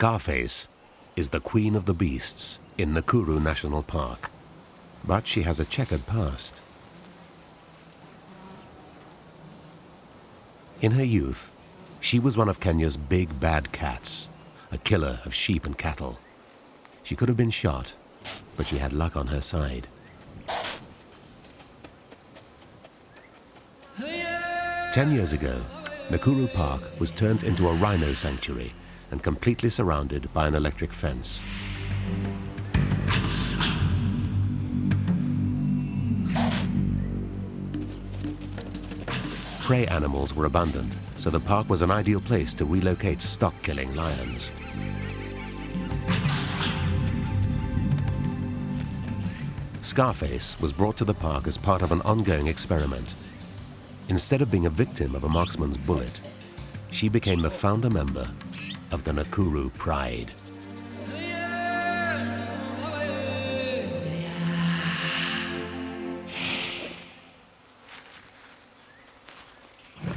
Scarface is the queen of the beasts in Nakuru National Park, but she has a checkered past. In her youth, she was one of Kenya's big bad cats, a killer of sheep and cattle. She could have been shot, but she had luck on her side. Ten years ago, Nakuru Park was turned into a rhino sanctuary and completely surrounded by an electric fence. Prey animals were abundant, so the park was an ideal place to relocate stock-killing lions. Scarface was brought to the park as part of an ongoing experiment. Instead of being a victim of a marksman's bullet, she became the founder member of the Nakuru Pride.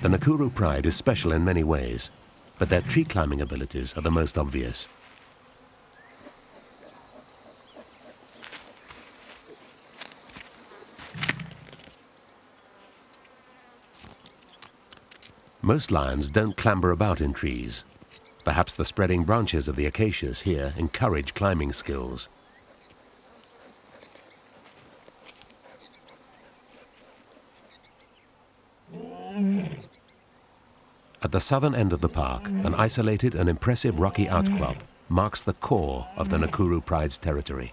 The Nakuru Pride is special in many ways, but their tree climbing abilities are the most obvious. Most lions don't clamber about in trees. Perhaps the spreading branches of the acacias here encourage climbing skills. At the southern end of the park, an isolated and impressive rocky outcrop marks the core of the Nakuru Pride's territory.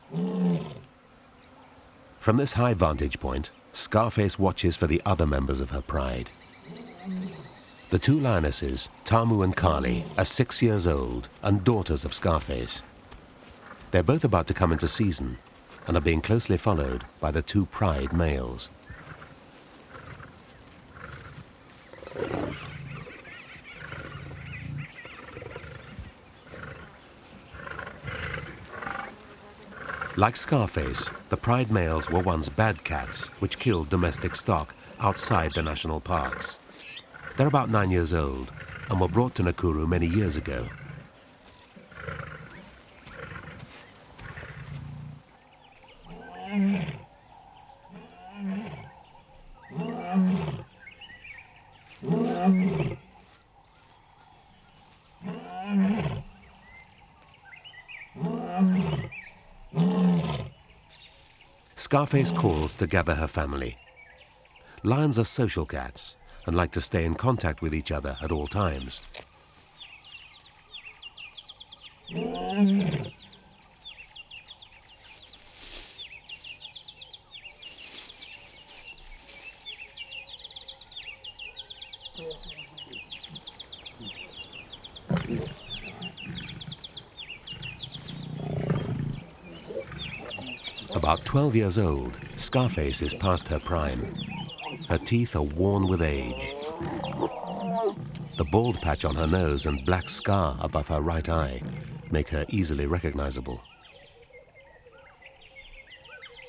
From this high vantage point, Scarface watches for the other members of her pride. The two lionesses, Tamu and Kali, are 6 years old and daughters of Scarface. They're both about to come into season and are being closely followed by the two pride males. Like Scarface, the pride males were once bad cats which killed domestic stock outside the national parks. They're about 9 years old and were brought to Nakuru many years ago. Scarface calls to gather her family. Lions are social cats and like to stay in contact with each other at all times. About 12 years old, Scarface is past her prime. Her teeth are worn with age. The bald patch on her nose and black scar above her right eye make her easily recognizable.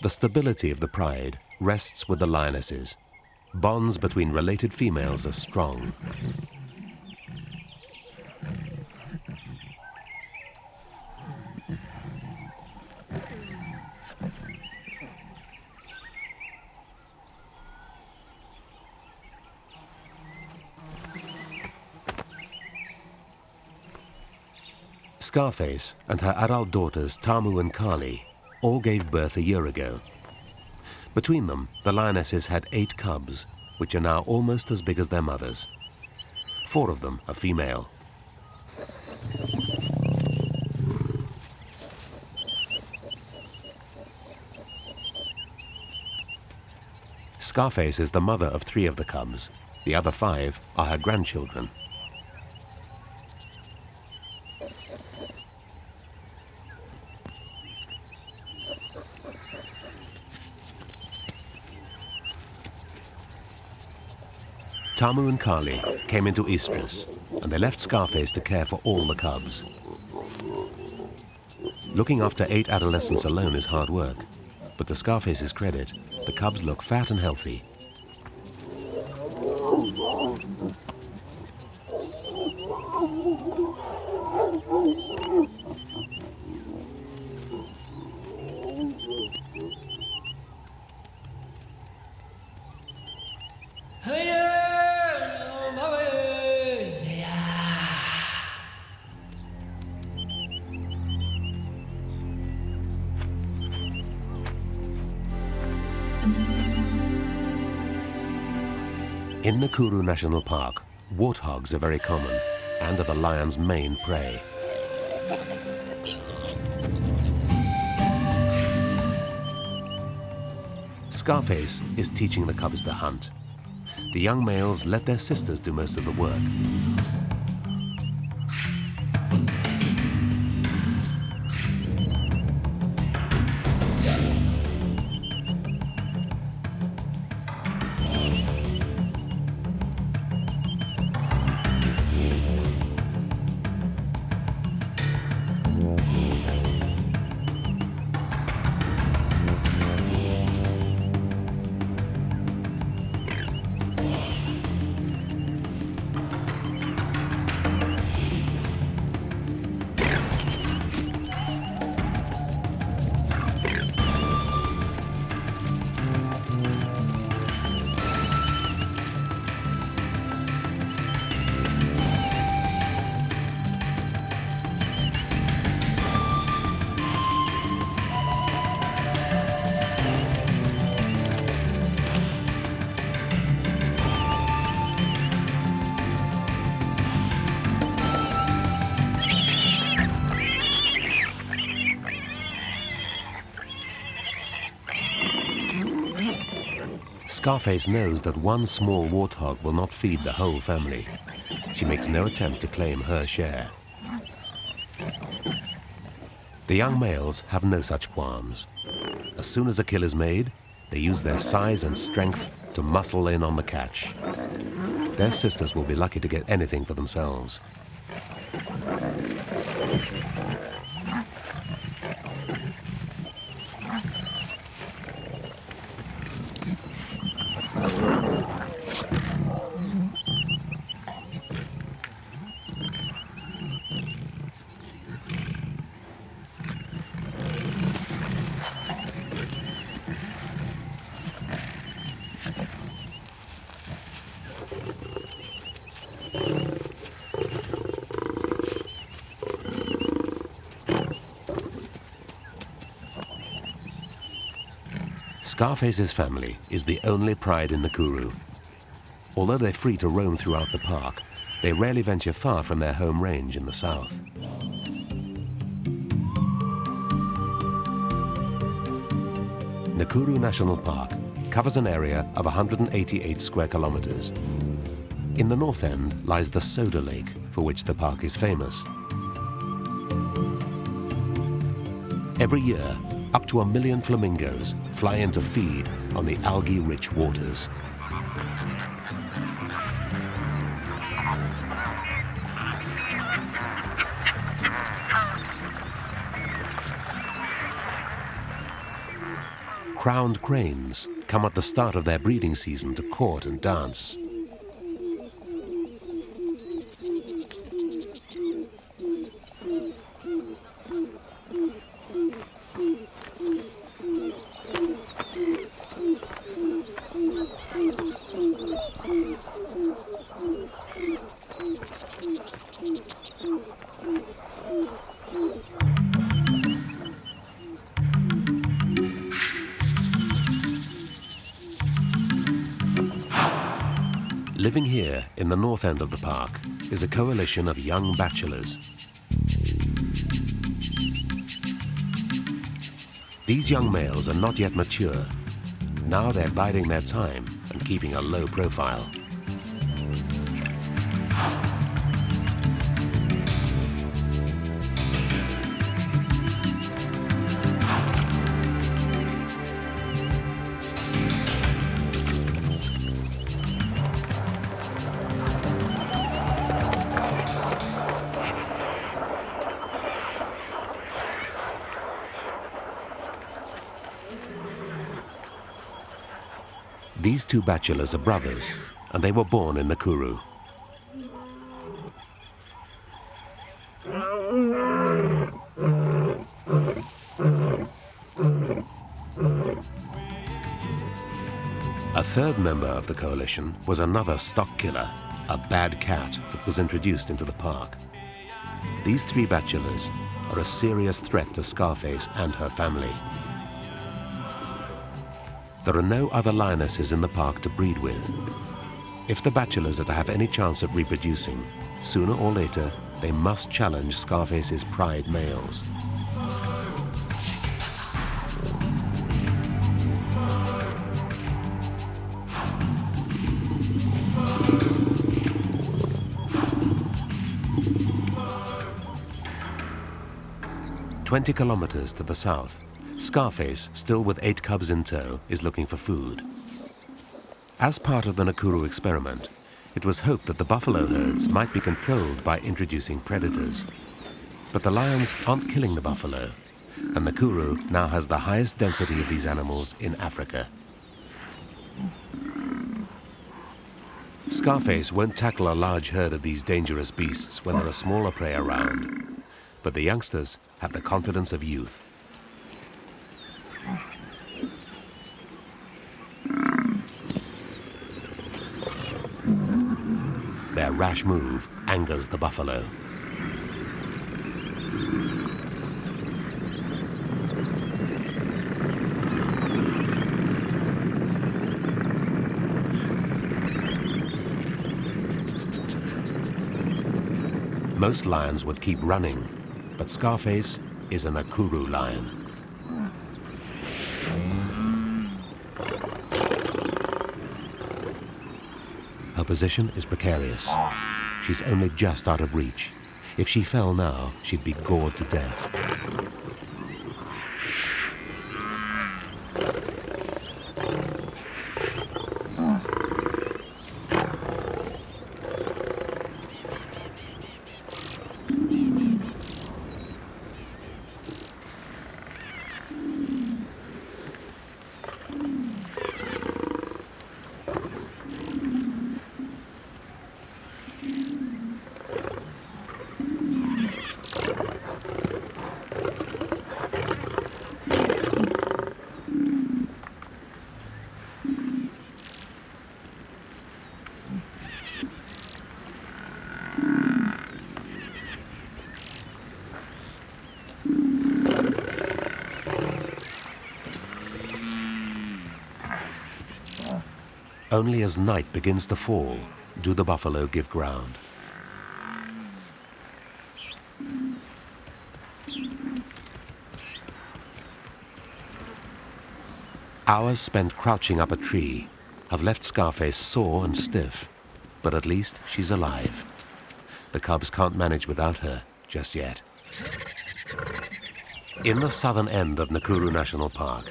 The stability of the pride rests with the lionesses. Bonds between related females are strong. Scarface and her adult daughters Tamu and Kali all gave birth a year ago. Between them, the lionesses had 8 cubs, which are now almost as big as their mothers. 4 of them are female. Scarface is the mother of 3 of the cubs. The other 5 are her grandchildren. Tamu and Kali came into estrus, and they left Scarface to care for all the cubs. Looking after 8 adolescents alone is hard work, but to Scarface's credit, the cubs look fat and healthy. In Nakuru National Park, warthogs are very common and are the lion's main prey. Scarface is teaching the cubs to hunt. The young males let their sisters do most of the work. Scarface knows that one small warthog will not feed the whole family. She makes no attempt to claim her share. The young males have no such qualms. As soon as a kill is made, they use their size and strength to muscle in on the catch. Their sisters will be lucky to get anything for themselves. Scarface's family is the only pride in Nakuru. Although they're free to roam throughout the park, they rarely venture far from their home range in the south. Nakuru National Park covers an area of 188 square kilometers. In the north end lies the Soda Lake, for which the park is famous. Every year, up to 1 million flamingos fly in to feed on the algae-rich waters. Crowned cranes come at the start of their breeding season to court and dance. Living here in the north end of the park is a coalition of young bachelors. These young males are not yet mature. Now they're biding their time and keeping a low profile. These two bachelors are brothers, and they were born in Nakuru. A third member of the coalition was another stock killer, a bad cat that was introduced into the park. These three bachelors are a serious threat to Scarface and her family. There are no other lionesses in the park to breed with. If the bachelors are to have any chance of reproducing, sooner or later, they must challenge Scarface's pride males. "20 kilometers to the south, Scarface, still with 8 cubs in tow, is looking for food. As part of the Nakuru experiment, it was hoped that the buffalo herds might be controlled by introducing predators. But the lions aren't killing the buffalo, and Nakuru now has the highest density of these animals in Africa. Scarface won't tackle a large herd of these dangerous beasts when there are smaller prey around, but the youngsters have the confidence of youth. Their rash move angers the buffalo. Most lions would keep running, but Scarface is a Nakuru lion. Her position is precarious. She's only just out of reach. If she fell now, she'd be gored to death. Only as night begins to fall do the buffalo give ground. Hours spent crouching up a tree have left Scarface sore and stiff, but at least she's alive. The cubs can't manage without her just yet. In the southern end of Nakuru National Park,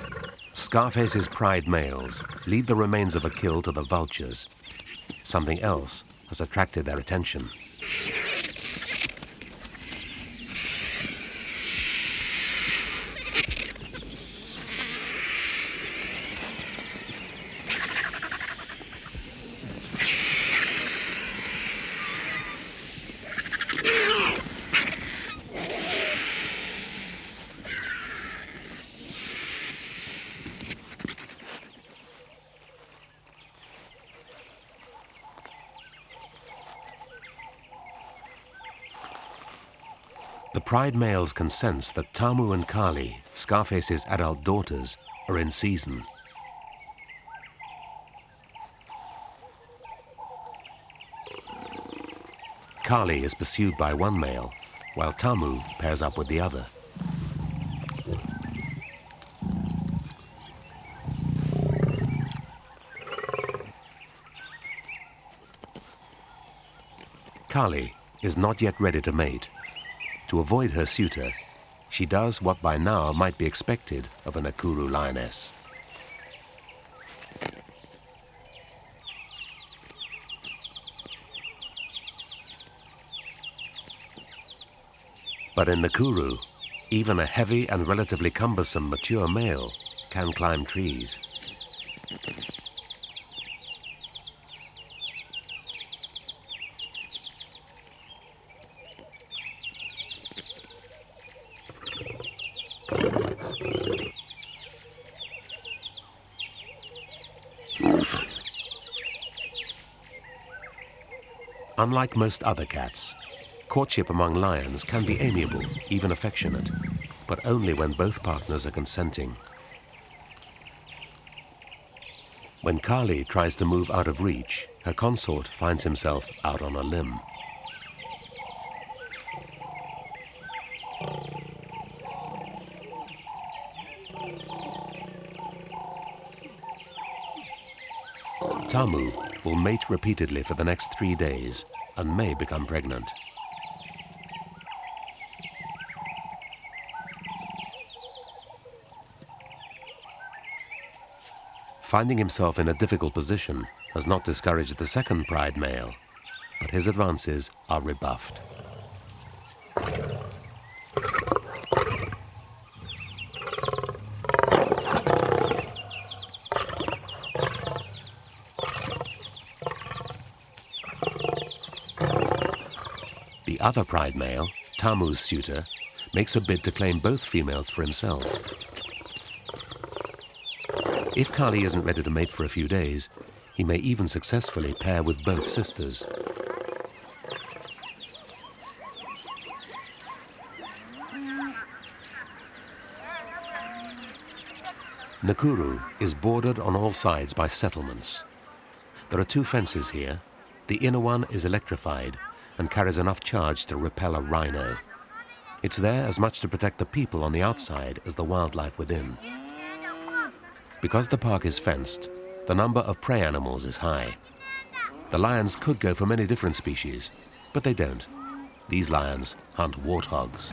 Scarface's pride males leave the remains of a kill to the vultures. Something else has attracted their attention. The pride males can sense that Tamu and Kali, Scarface's adult daughters, are in season. Kali is pursued by one male, while Tamu pairs up with the other. Kali is not yet ready to mate. To avoid her suitor, she does what by now might be expected of a Nakuru lioness. But in Nakuru, even a heavy and relatively cumbersome mature male can climb trees. Unlike most other cats, courtship among lions can be amiable, even affectionate, but only when both partners are consenting. When Kali tries to move out of reach, her consort finds himself out on a limb. Tamu will mate repeatedly for the next 3 days and may become pregnant. Finding himself in a difficult position has not discouraged the second pride male, but his advances are rebuffed. The other pride male, Tamu's suitor, makes a bid to claim both females for himself. If Kali isn't ready to mate for a few days, he may even successfully pair with both sisters. Nakuru is bordered on all sides by settlements. There are 2 fences here. The inner one is electrified and carries enough charge to repel a rhino. It's there as much to protect the people on the outside as the wildlife within. Because the park is fenced, the number of prey animals is high. The lions could go for many different species, but they don't. These lions hunt warthogs.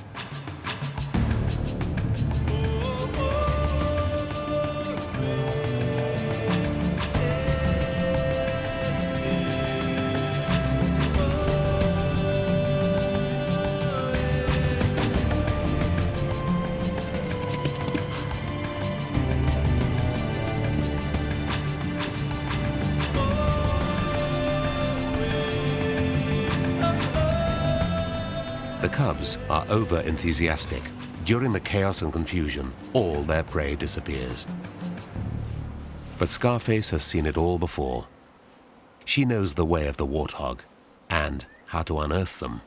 The cubs are over-enthusiastic. During the chaos and confusion, all their prey disappears. But Scarface has seen it all before. She knows the way of the warthog and how to unearth them.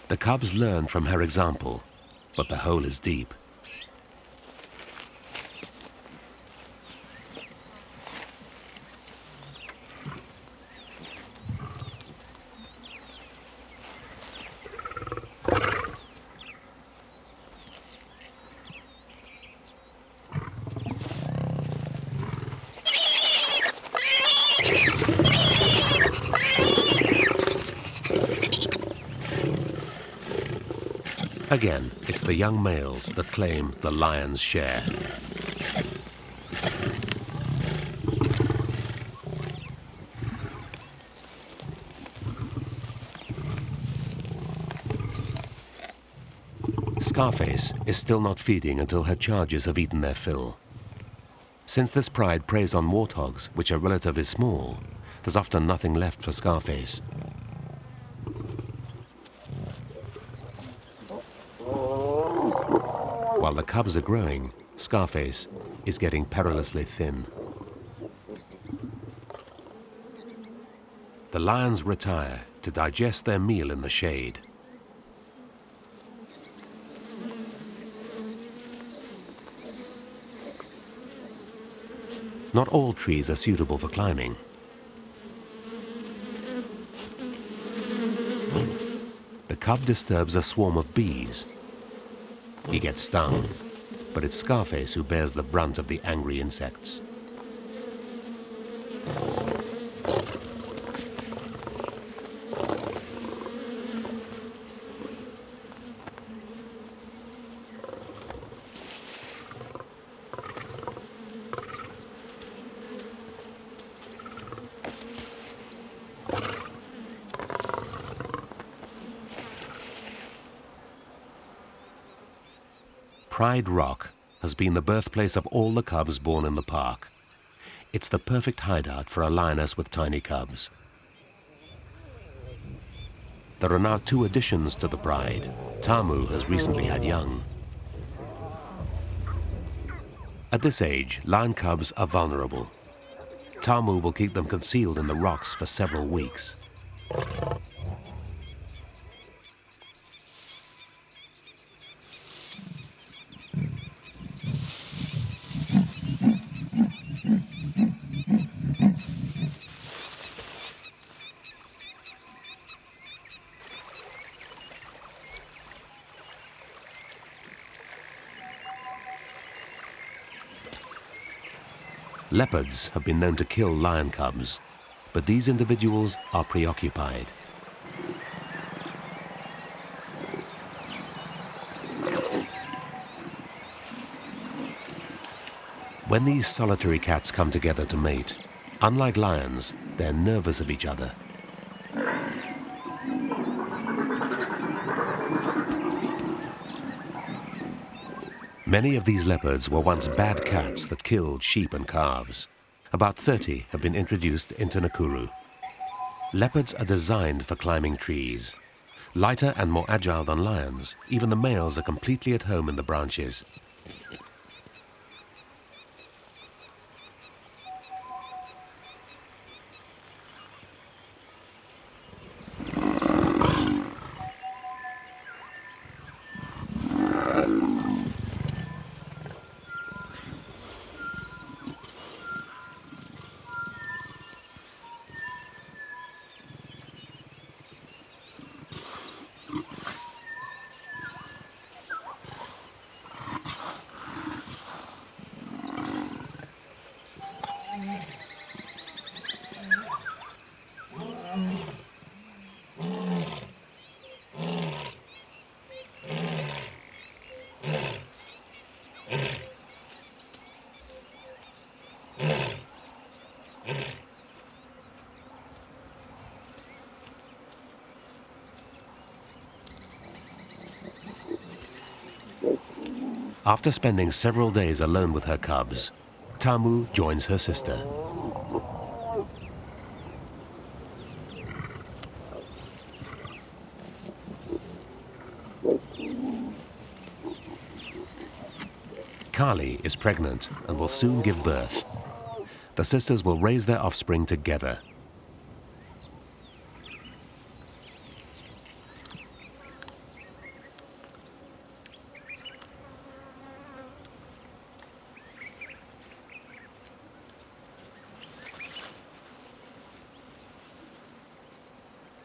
The cubs learn from her example, but the hole is deep. Again, it's the young males that claim the lion's share. Scarface is still not feeding until her charges have eaten their fill. Since this pride preys on warthogs, which are relatively small, there's often nothing left for Scarface. While the cubs are growing, Scarface is getting perilously thin. The lions retire to digest their meal in the shade. Not all trees are suitable for climbing. The cub disturbs a swarm of bees. He gets stung, but it's Scarface who bears the brunt of the angry insects. Pride Rock has been the birthplace of all the cubs born in the park. It's the perfect hideout for a lioness with tiny cubs. There are now 2 additions to the pride. Tamu has recently had young. At this age, lion cubs are vulnerable. Tamu will keep them concealed in the rocks for several weeks. Leopards have been known to kill lion cubs, but these individuals are preoccupied. When these solitary cats come together to mate, unlike lions, they're nervous of each other. Many of these leopards were once bad cats that killed sheep and calves. About 30 have been introduced into Nakuru. Leopards are designed for climbing trees. Lighter and more agile than lions, even the males are completely at home in the branches. After spending several days alone with her cubs, Tamu joins her sister. Kali is pregnant and will soon give birth. The sisters will raise their offspring together.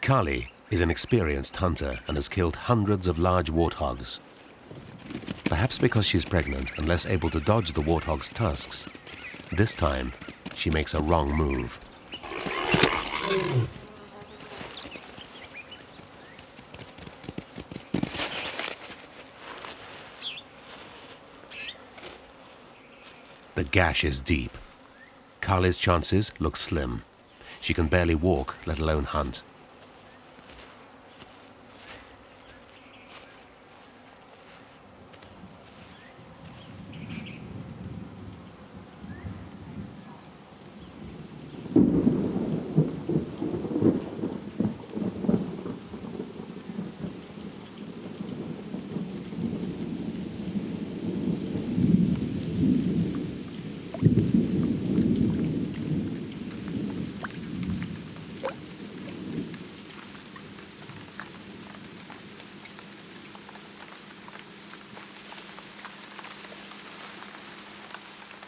Kali is an experienced hunter and has killed hundreds of large warthogs. Perhaps because she's pregnant and less able to dodge the warthog's tusks, this time she makes a wrong move. The gash is deep. Kali's chances look slim. She can barely walk, let alone hunt.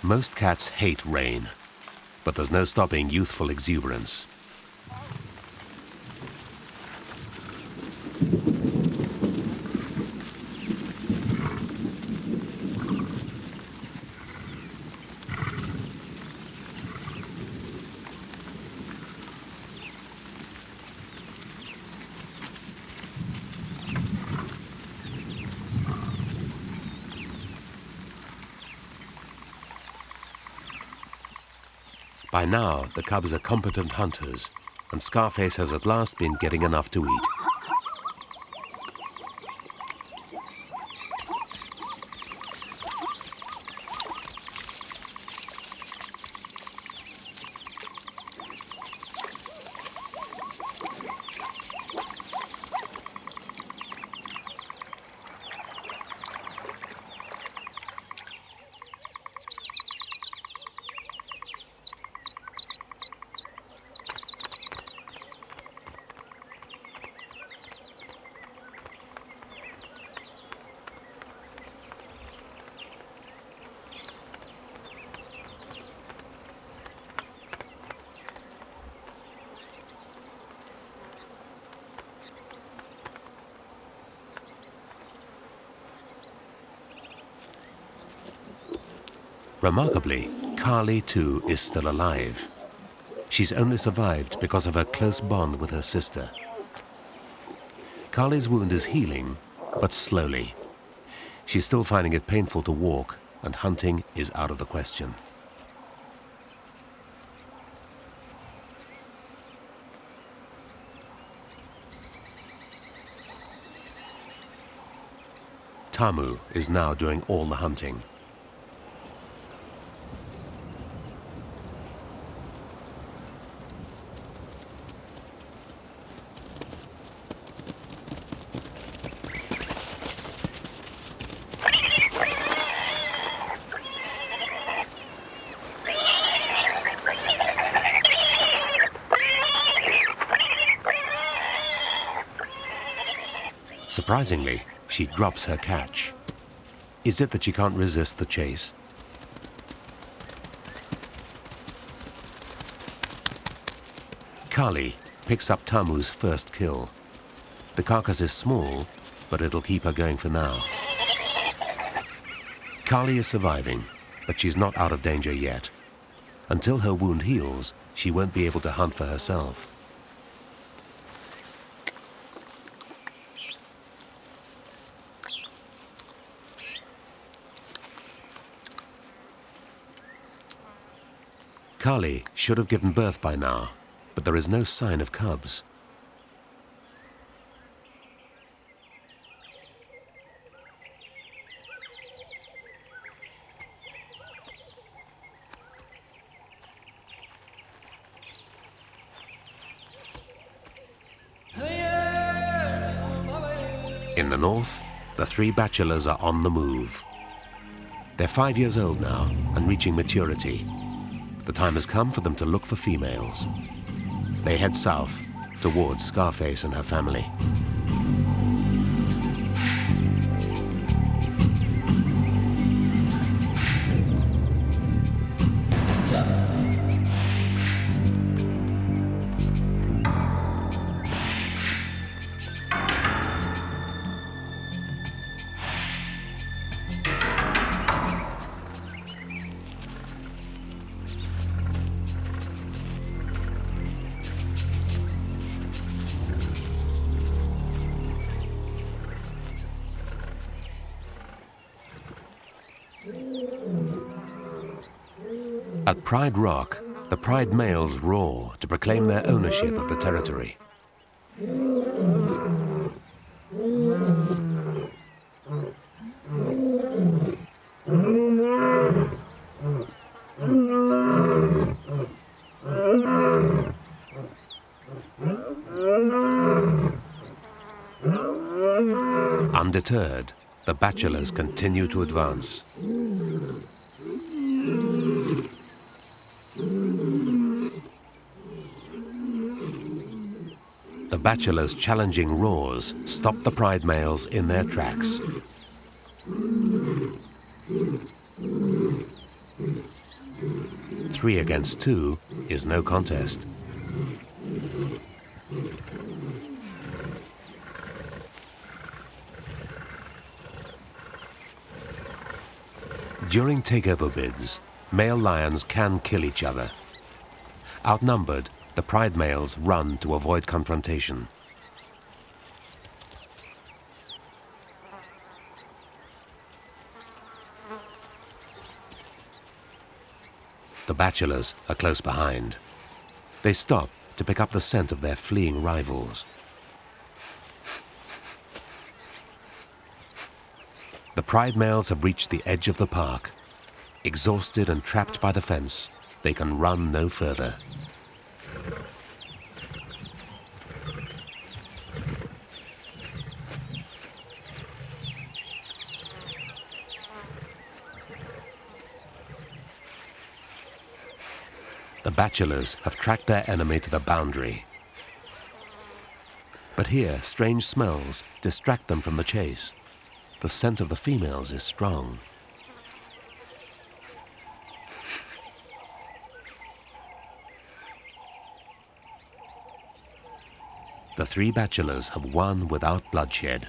Most cats hate rain, but there's no stopping youthful exuberance. By now, the cubs are competent hunters, and Scarface has at last been getting enough to eat. Remarkably, Carly, too, is still alive. She's only survived because of her close bond with her sister. Carly's wound is healing, but slowly. She's still finding it painful to walk, and hunting is out of the question. Tamu is now doing all the hunting. Surprisingly, she drops her catch. Is it that she can't resist the chase? Carly picks up Tamu's first kill. The carcass is small, but it'll keep her going for now. Carly is surviving, but she's not out of danger yet. Until her wound heals, she won't be able to hunt for herself. Carly should have given birth by now, but there is no sign of cubs. In the north, the three bachelors are on the move. They're 5 years old now and reaching maturity. The time has come for them to look for females. They head south, towards Scarface and her family. At Pride Rock, the Pride males roar to proclaim their ownership of the territory. Undeterred, the bachelors continue to advance. The bachelors' challenging roars stop the pride males in their tracks. Three against two is no contest. During takeover bids, male lions can kill each other. Outnumbered, the pride males run to avoid confrontation. The bachelors are close behind. They stop to pick up the scent of their fleeing rivals. The pride males have reached the edge of the park. Exhausted and trapped by the fence, they can run no further. The bachelors have tracked their enemy to the boundary. But here, strange smells distract them from the chase. The scent of the females is strong. The three bachelors have won without bloodshed.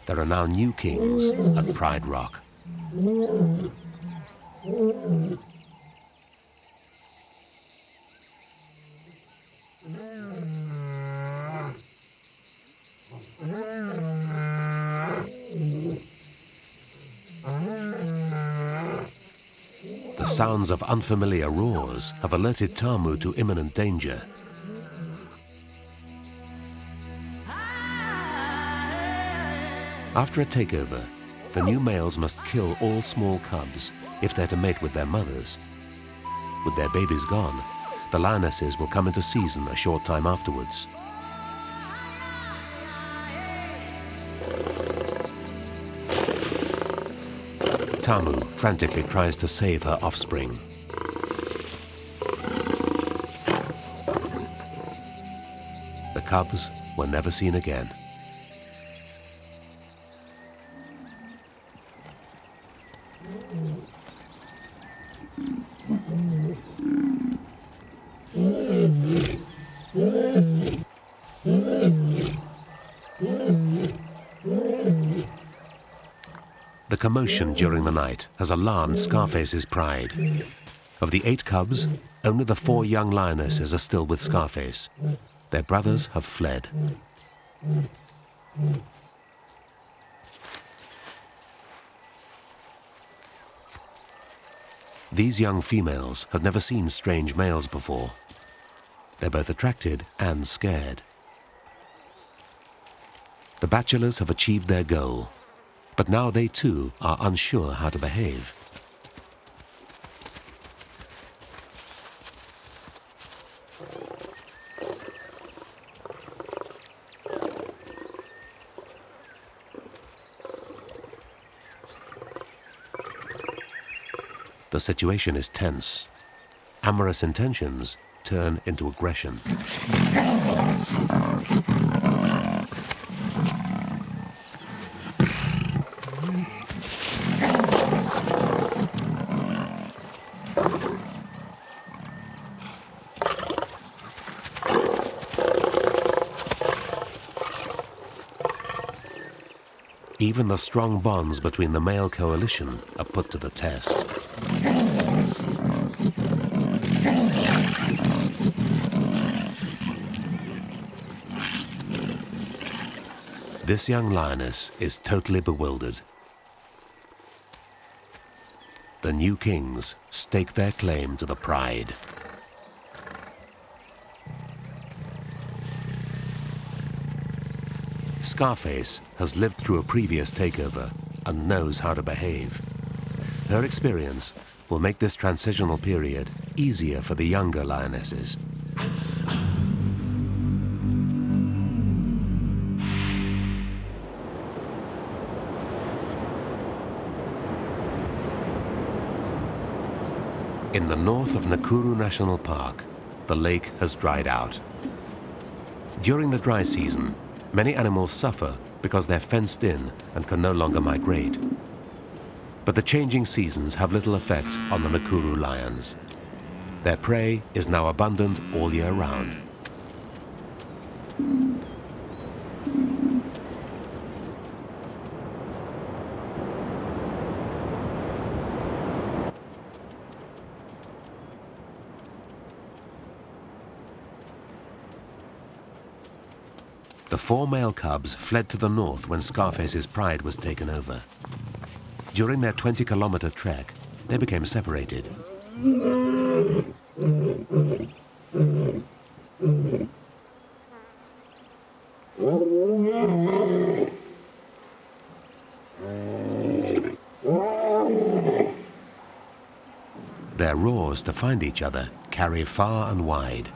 There are now new kings at Pride Rock. The sounds of unfamiliar roars have alerted Tamu to imminent danger. After a takeover, the new males must kill all small cubs if they're to mate with their mothers. With their babies gone, the lionesses will come into season a short time afterwards. Tamu frantically tries to save her offspring. The cubs were never seen again. The commotion during the night has alarmed Scarface's pride. Of the 8 cubs, only the 4 young lionesses are still with Scarface. Their brothers have fled. These young females have never seen strange males before. They're both attracted and scared. The bachelors have achieved their goal, but now they too are unsure how to behave. The situation is tense. Amorous intentions turn into aggression. Even the strong bonds between the male coalition are put to the test. This young lioness is totally bewildered. The new kings stake their claim to the pride. Scarface has lived through a previous takeover and knows how to behave. Her experience will make this transitional period easier for the younger lionesses. In the north of Nakuru National Park, the lake has dried out. During the dry season, many animals suffer because they're fenced in and can no longer migrate. But the changing seasons have little effect on the Nakuru lions. Their prey is now abundant all year round. The 4 male cubs fled to the north when Scarface's pride was taken over. During their 20-kilometer trek, they became separated. Their roars to find each other carry far and wide.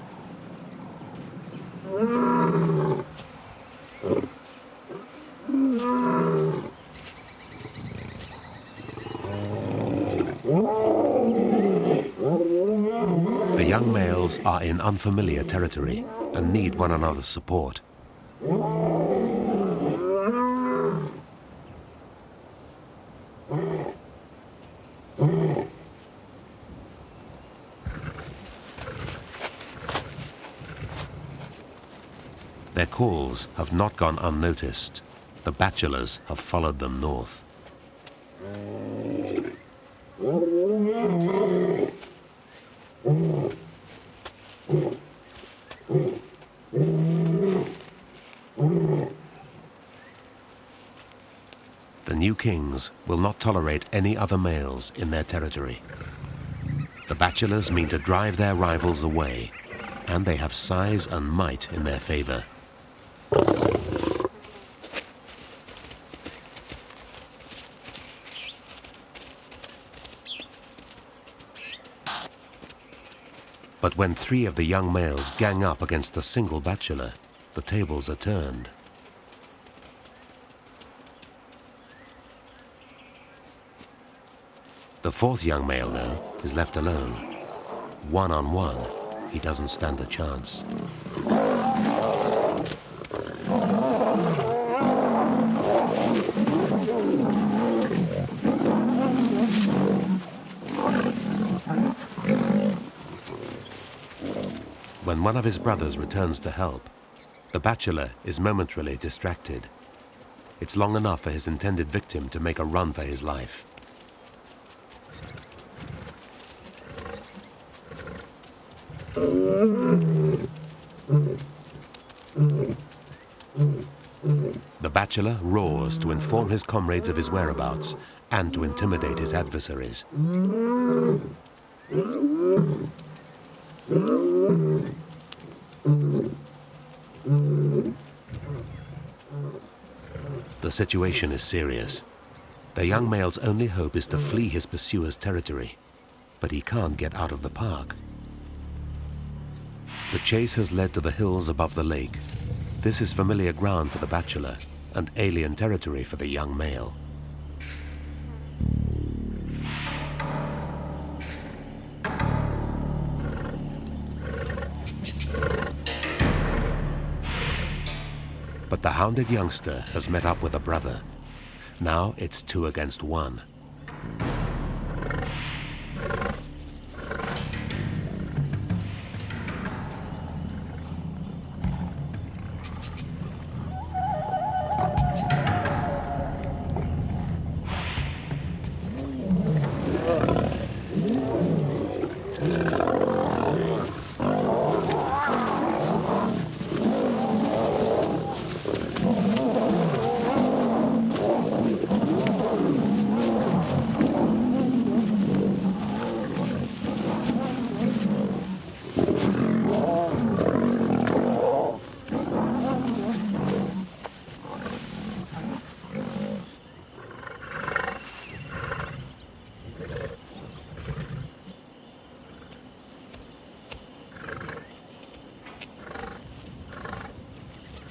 The young males are in unfamiliar territory and need one another's support. Their calls have not gone unnoticed. The bachelors have followed them north. kings will not tolerate any other males in their territory. The bachelors mean to drive their rivals away, and they have size and might in their favor. But when 3 of the young males gang up against a single bachelor, the tables are turned. The 4th young male, though, is left alone. One-on-one, he doesn't stand a chance. When one of his brothers returns to help, the bachelor is momentarily distracted. It's long enough for his intended victim to make a run for his life. The bachelor roars to inform his comrades of his whereabouts and to intimidate his adversaries. The situation is serious. The young male's only hope is to flee his pursuer's territory, but he can't get out of the park. The chase has led to the hills above the lake. This is familiar ground for the bachelor and alien territory for the young male. But the hounded youngster has met up with a brother. Now it's 2 against 1.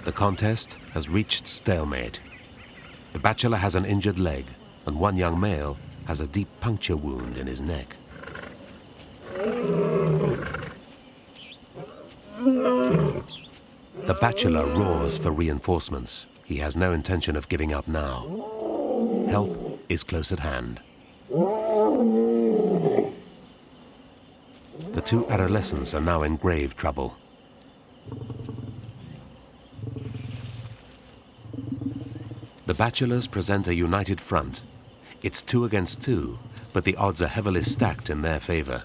The contest has reached stalemate. The bachelor has an injured leg, and one young male has a deep puncture wound in his neck. The bachelor roars for reinforcements. He has no intention of giving up now. Help is close at hand. The 2 adolescents are now in grave trouble. The bachelors present a united front. It's 2 against 2, but the odds are heavily stacked in their favor.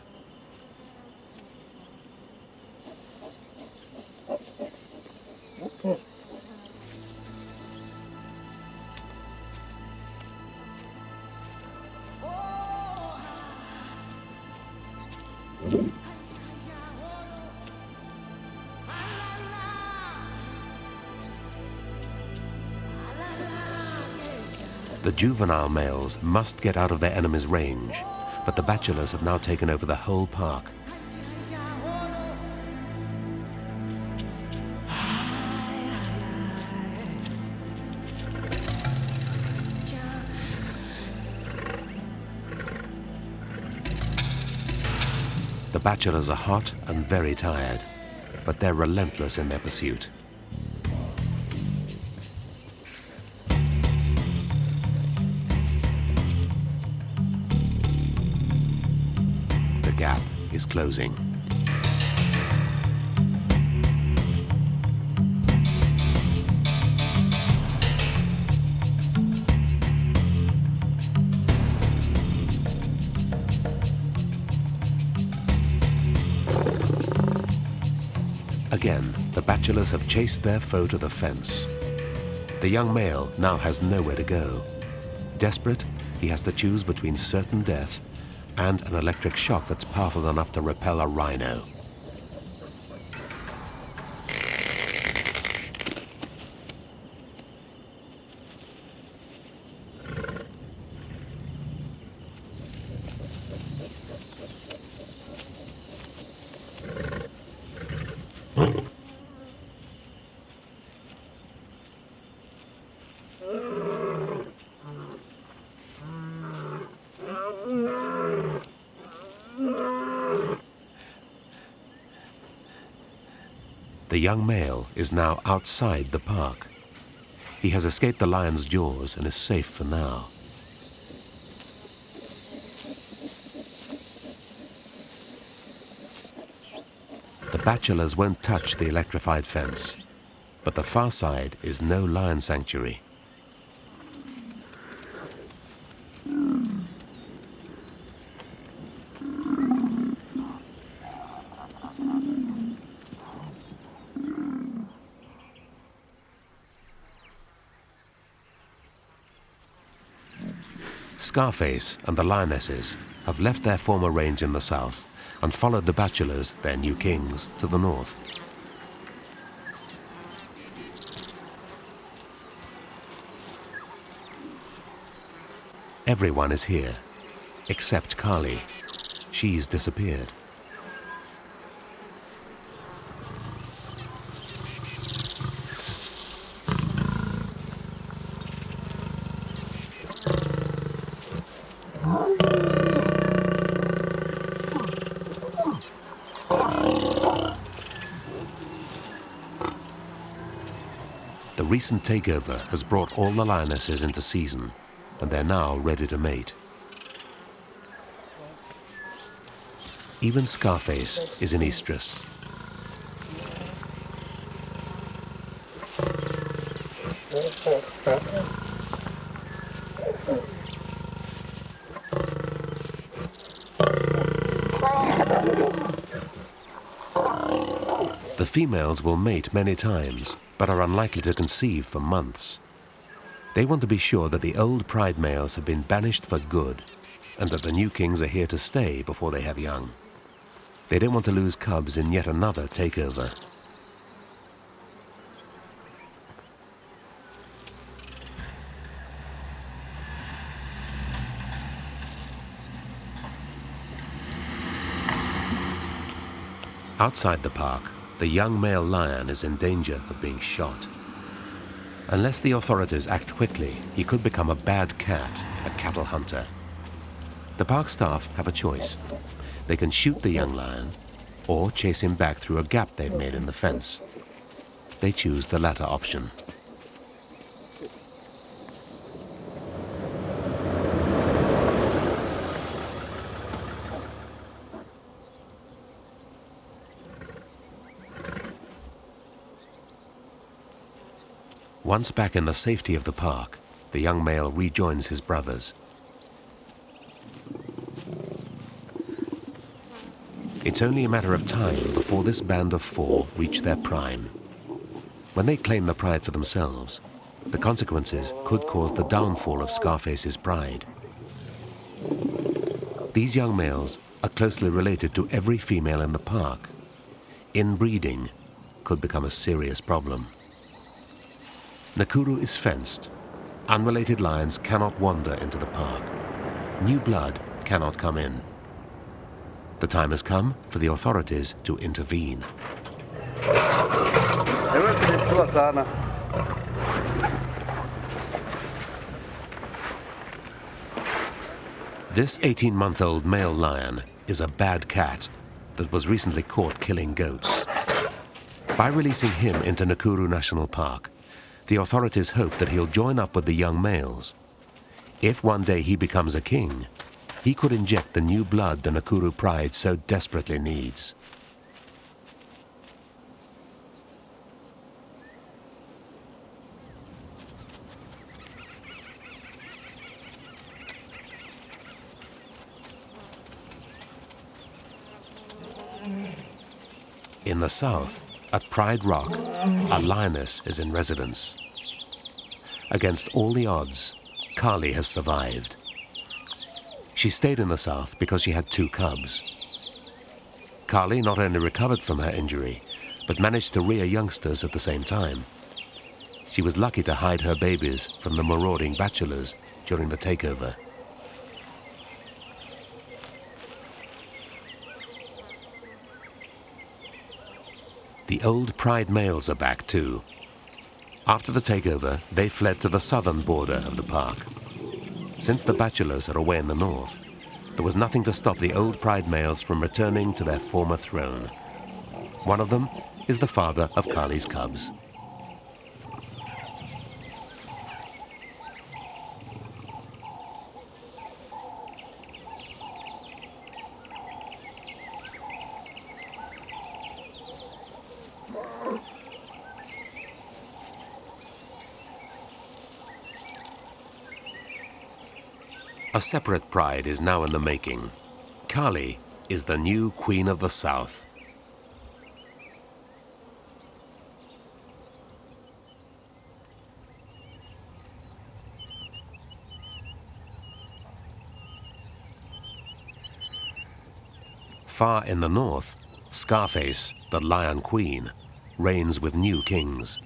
The juvenile males must get out of their enemy's range, but the bachelors have now taken over the whole park. The bachelors are hot and very tired, but they're relentless in their pursuit. The gap is closing. Again, the bachelors have chased their foe to the fence. The young male now has nowhere to go. desperate, he has to choose between certain death and an electric shock that's powerful enough to repel a rhino. The young male is now outside the park. He has escaped the lion's jaws and is safe for now. The bachelors won't touch the electrified fence, but the far side is no lion sanctuary. Scarface and the lionesses have left their former range in the south and followed the bachelors, their new kings, to the north. Everyone is here, except Kali. She's disappeared. The recent takeover has brought all the lionesses into season, and they're now ready to mate. Even Scarface is in estrus. The females will mate many times, but are unlikely to conceive for months. They want to be sure that the old pride males have been banished for good, and that the new kings are here to stay before they have young. They don't want to lose cubs in yet another takeover. Outside the park, the young male lion is in danger of being shot. Unless the authorities act quickly, he could become a bad cat, a cattle hunter. The park staff have a choice. They can shoot the young lion or chase him back through a gap they've made in the fence. They choose the latter option. Once back in the safety of the park, the young male rejoins his brothers. It's only a matter of time before this band of four reach their prime. When they claim the pride for themselves, the consequences could cause the downfall of Scarface's pride. These young males are closely related to every female in the park. Inbreeding could become a serious problem. Nakuru is fenced. Unrelated lions cannot wander into the park. New blood cannot come in. The time has come for the authorities to intervene. This 18-month-old male lion is a bad cat that was recently caught killing goats. By releasing him into Nakuru National Park, the authorities hope that he'll join up with the young males. If one day he becomes a king, he could inject the new blood the Nakuru pride so desperately needs. In the south, at Pride Rock, a lioness is in residence. Against all the odds, Kali has survived. She stayed in the south because she had 2 cubs. Kali not only recovered from her injury, but managed to rear youngsters at the same time. She was lucky to hide her babies from the marauding bachelors during the takeover. The old pride males are back too. After the takeover, they fled to the southern border of the park. Since the bachelors are away in the north, there was nothing to stop the old pride males from returning to their former throne. One of them is the father of Kali's cubs. A separate pride is now in the making. Kali is the new Queen of the South. Far in the north, Scarface, the Lion Queen, reigns with new kings.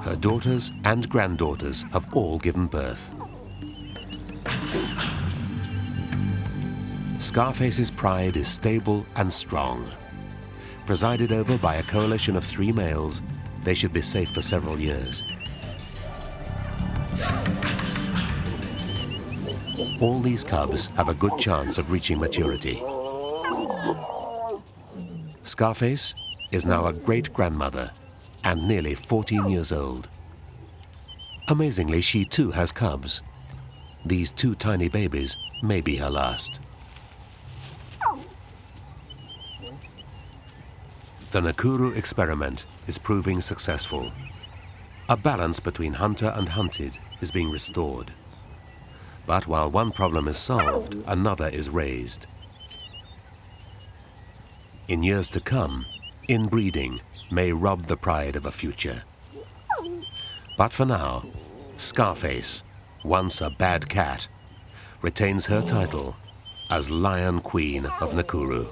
Her daughters and granddaughters have all given birth. Scarface's pride is stable and strong. Presided over by a coalition of 3 males, they should be safe for several years. All these cubs have a good chance of reaching maturity. Scarface is now a great-grandmother and nearly 14 years old. Amazingly, she too has cubs. These 2 tiny babies may be her last. The Nakuru experiment is proving successful. A balance between hunter and hunted is being restored. But while one problem is solved, another is raised. In years to come, inbreeding may rob the pride of a future. But for now, Scarface, once a bad cat, retains her title as Lion Queen of Nakuru.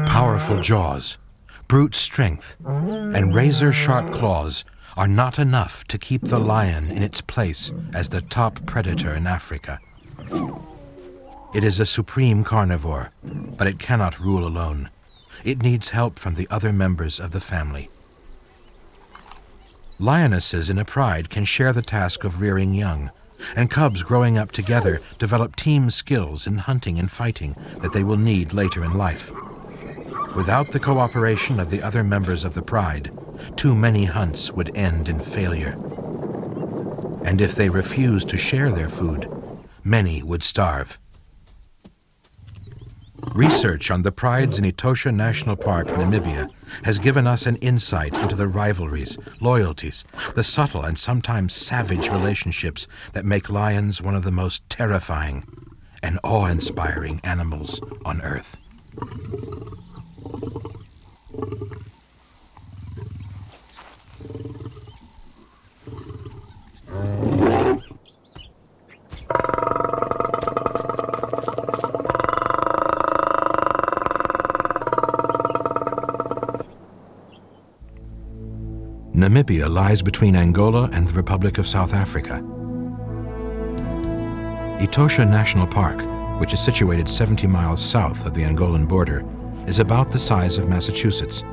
Powerful jaws, brute strength, and razor-sharp claws are not enough to keep the lion in its place as the top predator in Africa. It is a supreme carnivore, but it cannot rule alone. It needs help from the other members of the family. Lionesses in a pride can share the task of rearing young, and cubs growing up together develop team skills in hunting and fighting that they will need later in life. Without the cooperation of the other members of the pride, too many hunts would end in failure. And if they refused to share their food, many would starve. Research on the prides in Etosha National Park, Namibia, has given us an insight into the rivalries, loyalties, the subtle and sometimes savage relationships that make lions one of the most terrifying and awe-inspiring animals on Earth. Namibia lies between Angola and the Republic of South Africa. Etosha National Park, which is situated 70 miles south of the Angolan border, is about the size of Massachusetts.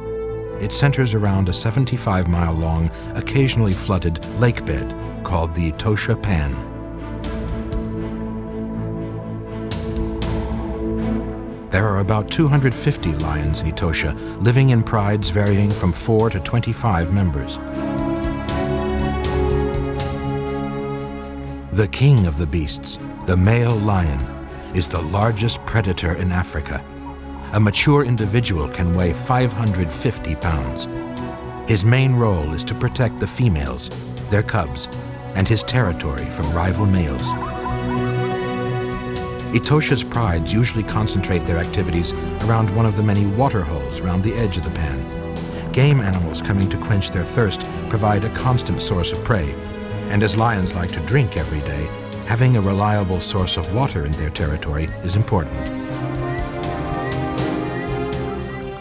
It centers around a 75-mile-long, occasionally flooded lakebed called the Etosha Pan. There are about 250 lions in Etosha, living in prides varying from 4 to 25 members. The king of the beasts, the male lion, is the largest predator in Africa. A mature individual can weigh 550 pounds. His main role is to protect the females, their cubs, and his territory from rival males. Etosha's prides usually concentrate their activities around one of the many water holes around the edge of the pan. Game animals coming to quench their thirst provide a constant source of prey, and as lions like to drink every day, having a reliable source of water in their territory is important.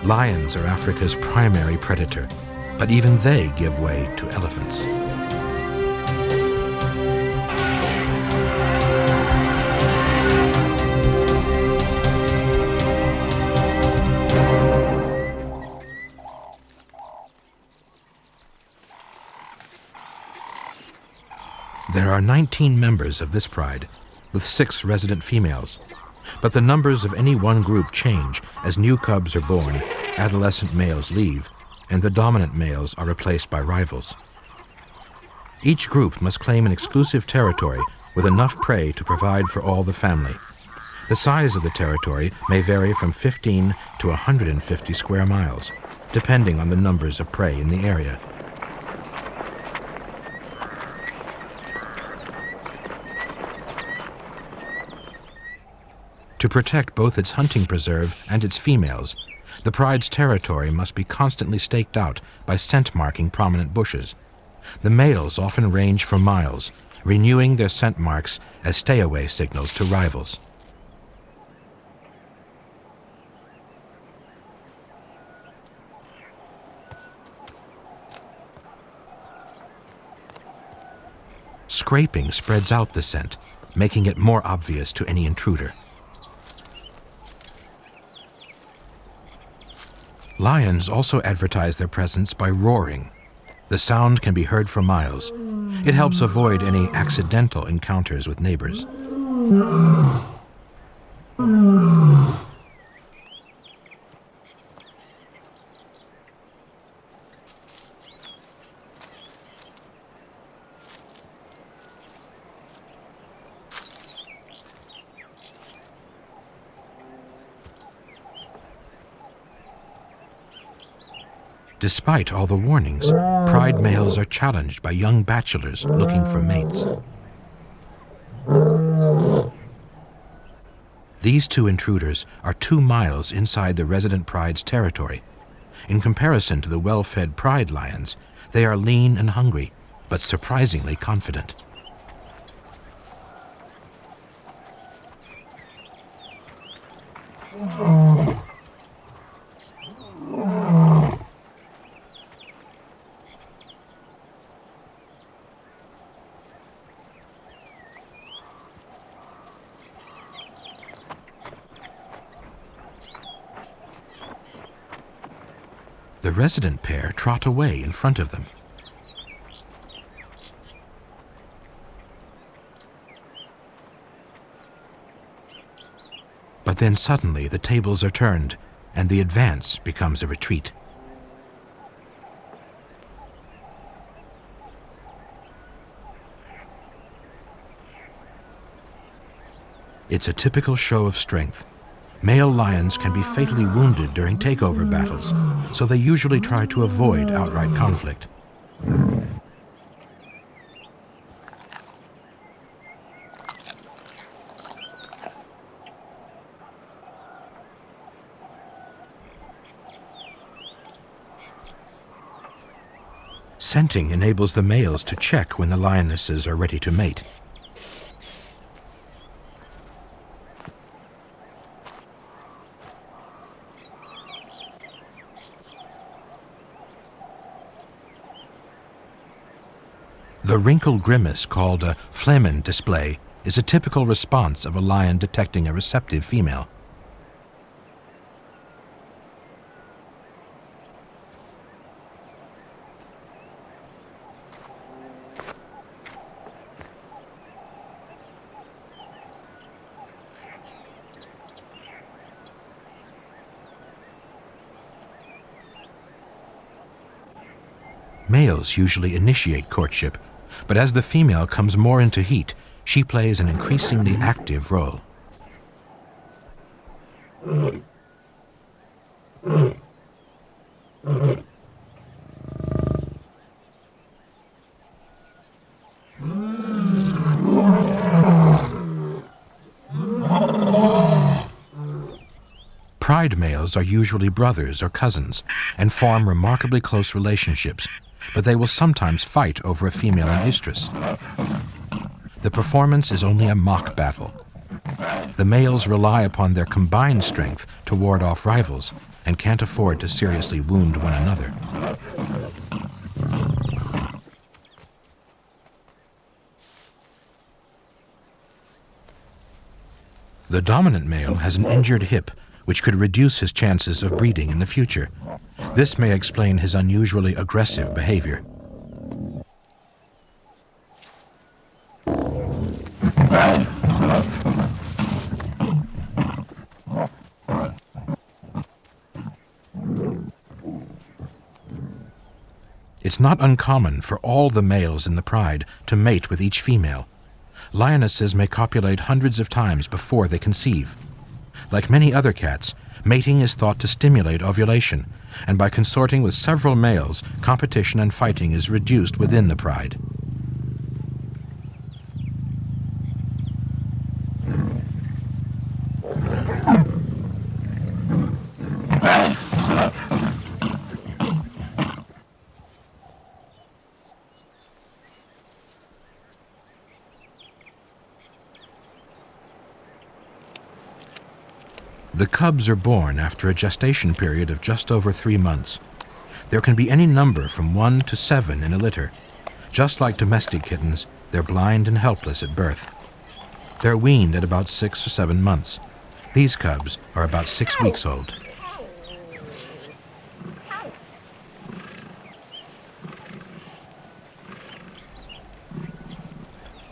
Lions are Africa's primary predator, but even they give way to elephants. There are 19 members of this pride, with 6 resident females, but the numbers of any one group change as new cubs are born, adolescent males leave, and the dominant males are replaced by rivals. Each group must claim an exclusive territory with enough prey to provide for all the family. The size of the territory may vary from 15 to 150 square miles, depending on the numbers of prey in the area. To protect both its hunting preserve and its females, the pride's territory must be constantly staked out by scent marking prominent bushes. The males often range for miles, renewing their scent marks as stay-away signals to rivals. Scraping spreads out the scent, making it more obvious to any intruder. Lions also advertise their presence by roaring. The sound can be heard for miles. It helps avoid any accidental encounters with neighbors. Despite all the warnings, pride males are challenged by young bachelors looking for mates. These 2 intruders are 2 miles inside the resident pride's territory. In comparison to the well-fed pride lions, they are lean and hungry, but surprisingly confident. The resident pair trot away in front of them. But then suddenly the tables are turned, and the advance becomes a retreat. It's a typical show of strength. Male lions can be fatally wounded during takeover battles, so they usually try to avoid outright conflict. Scenting enables the males to check when the lionesses are ready to mate. The wrinkled grimace, called a flehmen display, is a typical response of a lion detecting a receptive female. Males usually initiate courtship, but as the female comes more into heat, she plays an increasingly active role. Pride males are usually brothers or cousins and form remarkably close relationships, but they will sometimes fight over a female in estrus. The performance is only a mock battle. The males rely upon their combined strength to ward off rivals and can't afford to seriously wound one another. The dominant male has an injured hip, which could reduce his chances of breeding in the future. This may explain his unusually aggressive behavior. It's not uncommon for all the males in the pride to mate with each female. Lionesses may copulate hundreds of times before they conceive. Like many other cats, mating is thought to stimulate ovulation, and by consorting with several males, competition and fighting is reduced within the pride. The cubs are born after a gestation period of just over 3 months. There can be any number from 1 to 7 in a litter. Just like domestic kittens, they're blind and helpless at birth. They're weaned at about 6 or 7 months. These cubs are about 6 weeks old.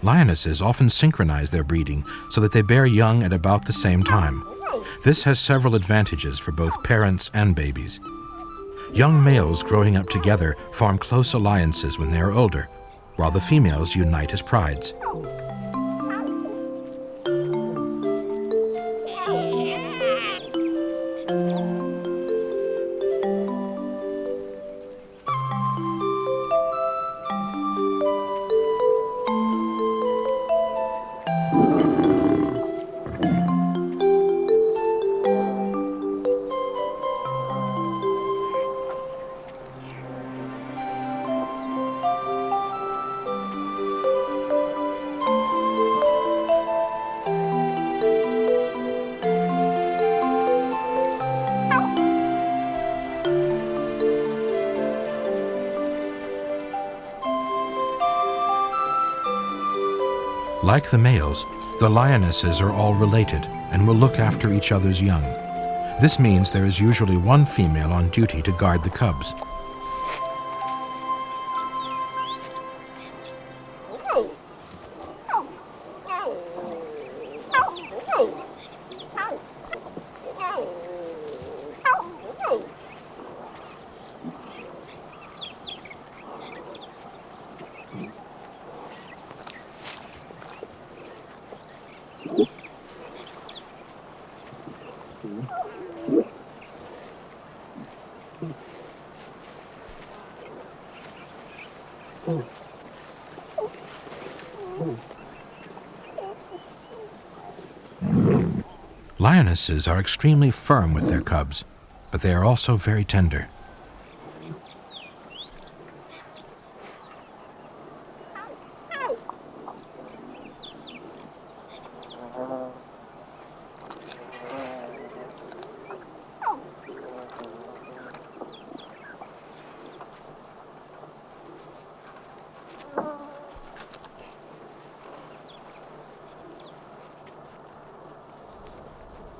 Lionesses often synchronize their breeding so that they bear young at about the same time. This has several advantages for both parents and babies. Young males growing up together form close alliances when they are older, while the females unite as prides. Like the males, the lionesses are all related and will look after each other's young. This means there is usually one female on duty to guard the cubs. Lionesses are extremely firm with their cubs, but they are also very tender.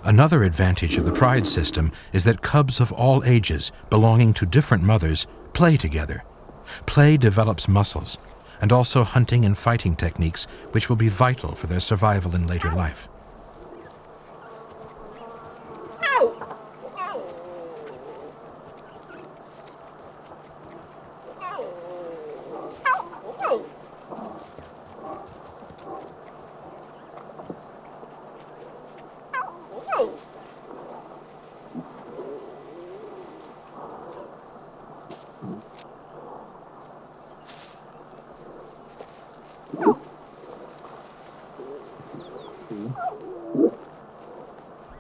Another advantage of the pride system is that cubs of all ages, belonging to different mothers, play together. Play develops muscles, and also hunting and fighting techniques which will be vital for their survival in later life.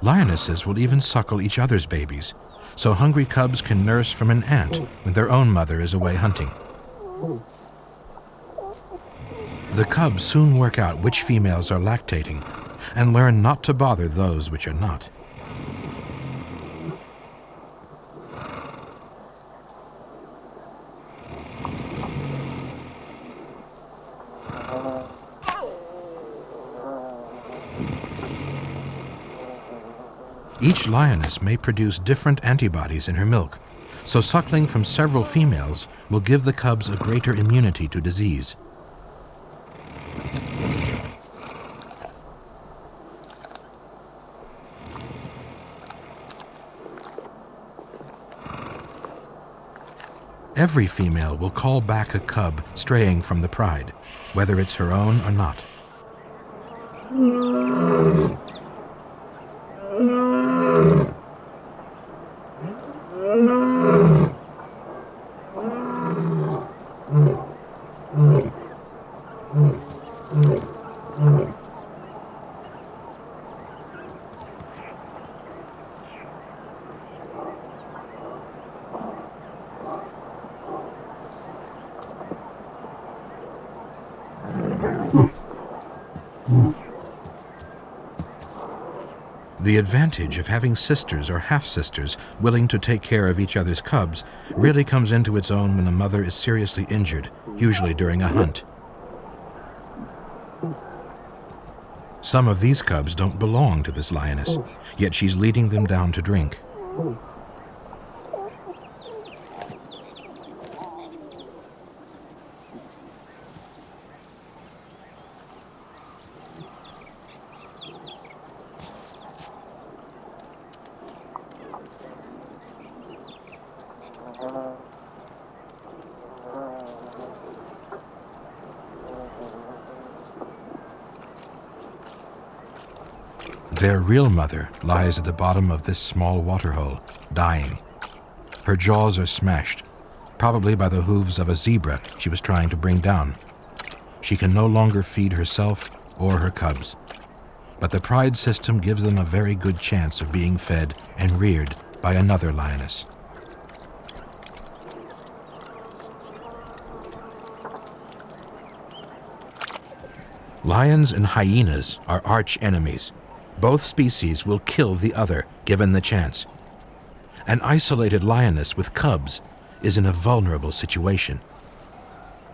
Lionesses will even suckle each other's babies, so hungry cubs can nurse from an ant when their own mother is away hunting. The cubs soon work out which females are lactating and learn not to bother those which are not. Each lioness may produce different antibodies in her milk, so suckling from several females will give the cubs a greater immunity to disease. Every female will call back a cub straying from the pride, whether it's her own or not. The advantage of having sisters or half-sisters willing to take care of each other's cubs really comes into its own when a mother is seriously injured, usually during a hunt. Some of these cubs don't belong to this lioness, yet she's leading them down to drink. Their real mother lies at the bottom of this small waterhole, dying. Her jaws are smashed, probably by the hooves of a zebra she was trying to bring down. She can no longer feed herself or her cubs, but the pride system gives them a very good chance of being fed and reared by another lioness. Lions and hyenas are arch enemies. Both species will kill the other, given the chance. An isolated lioness with cubs is in a vulnerable situation.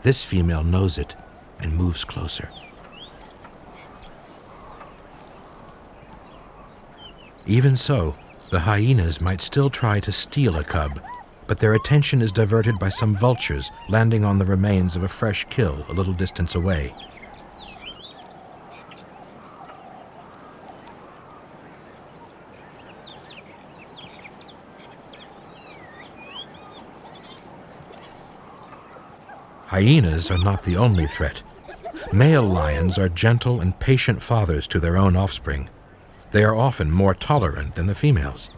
This female knows it and moves closer. Even so, the hyenas might still try to steal a cub, but their attention is diverted by some vultures landing on the remains of a fresh kill a little distance away. Hyenas are not the only threat. Male lions are gentle and patient fathers to their own offspring. They are often more tolerant than the females.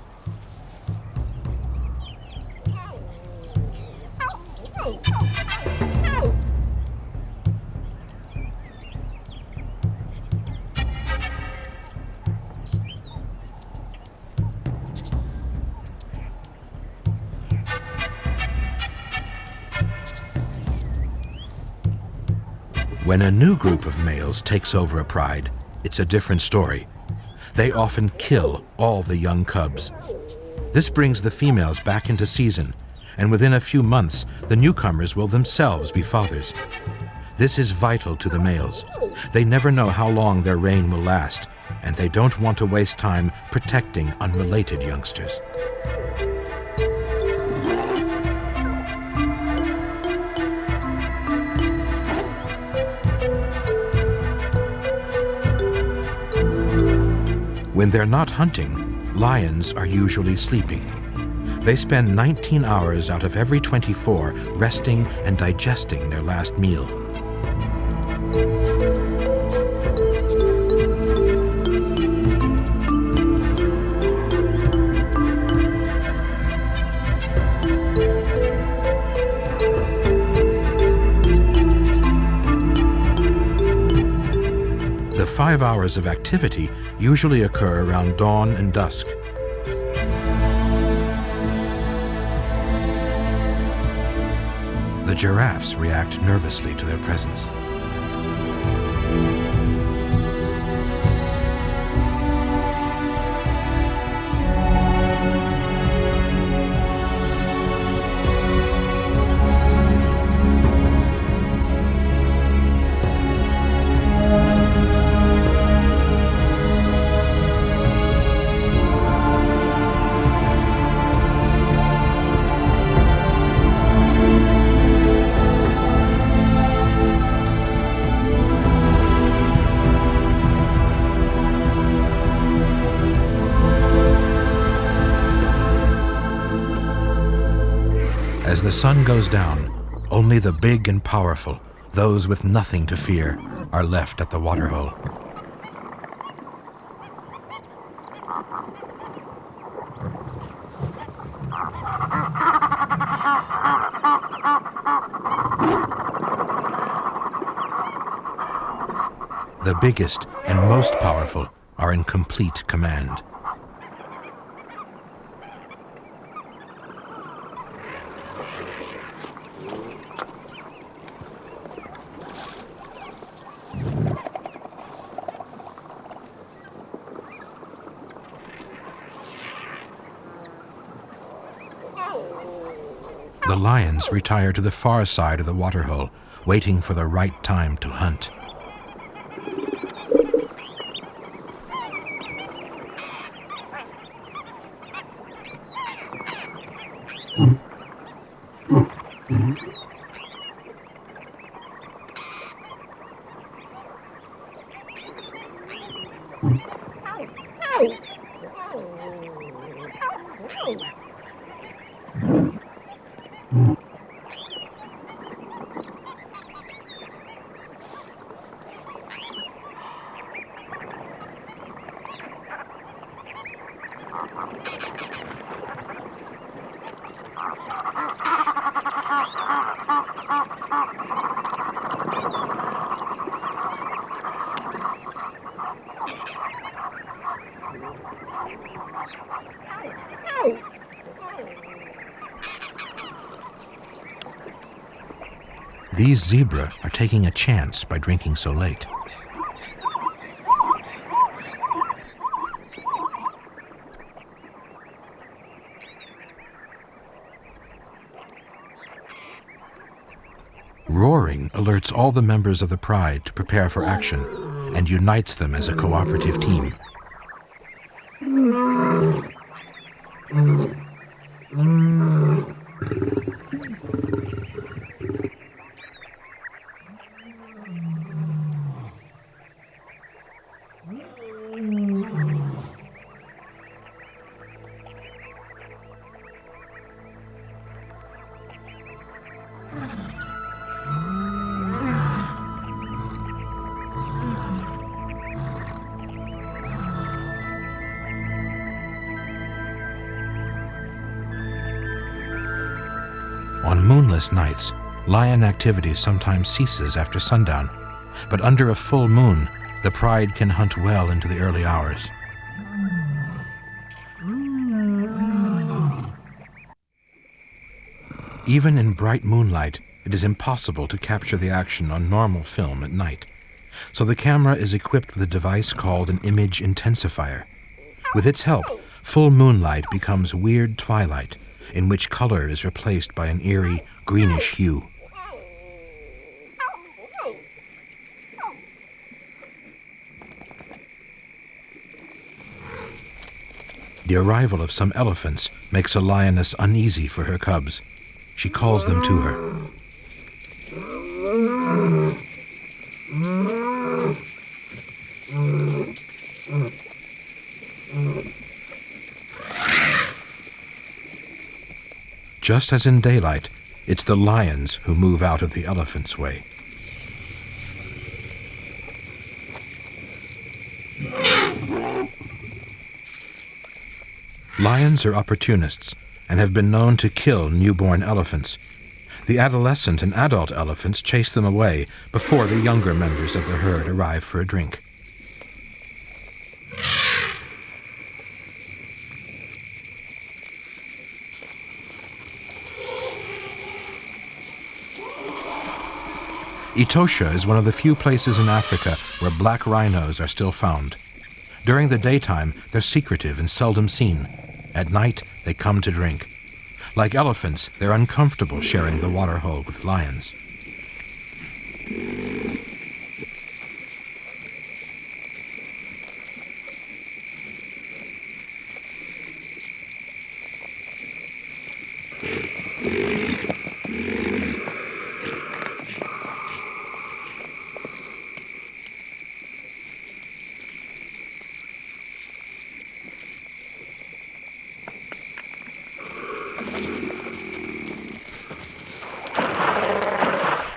When a new group of males takes over a pride, it's a different story. They often kill all the young cubs. This brings the females back into season, and within a few months, the newcomers will themselves be fathers. This is vital to the males. They never know how long their reign will last, and they don't want to waste time protecting unrelated youngsters. When they're not hunting, lions are usually sleeping. They spend 19 hours out of every 24 resting and digesting their last meal. The The 5 hours of activity usually occur around dawn and dusk. The giraffes react nervously to their presence. As the sun goes down, only the big and powerful, those with nothing to fear, are left at the waterhole. The biggest and most powerful are in complete command. The lions retire to the far side of the waterhole, waiting for the right time to hunt. These zebra are taking a chance by drinking so late. Roaring alerts all the members of the pride to prepare for action and unites them as a cooperative team. On moonless nights, lion activity sometimes ceases after sundown, but under a full moon, the pride can hunt well into the early hours. Even in bright moonlight, it is impossible to capture the action on normal film at night, so the camera is equipped with a device called an image intensifier. With its help, full moonlight becomes weird twilight, in which color is replaced by an eerie greenish hue. The arrival of some elephants makes a lioness uneasy for her cubs. She calls them to her. Just as in daylight, it's the lions who move out of the elephant's way. Lions are opportunists and have been known to kill newborn elephants. The adolescent and adult elephants chase them away before the younger members of the herd arrive for a drink. Etosha is one of the few places in Africa where black rhinos are still found. During the daytime, they're secretive and seldom seen. At night, they come to drink. Like elephants, they're uncomfortable sharing the waterhole with lions.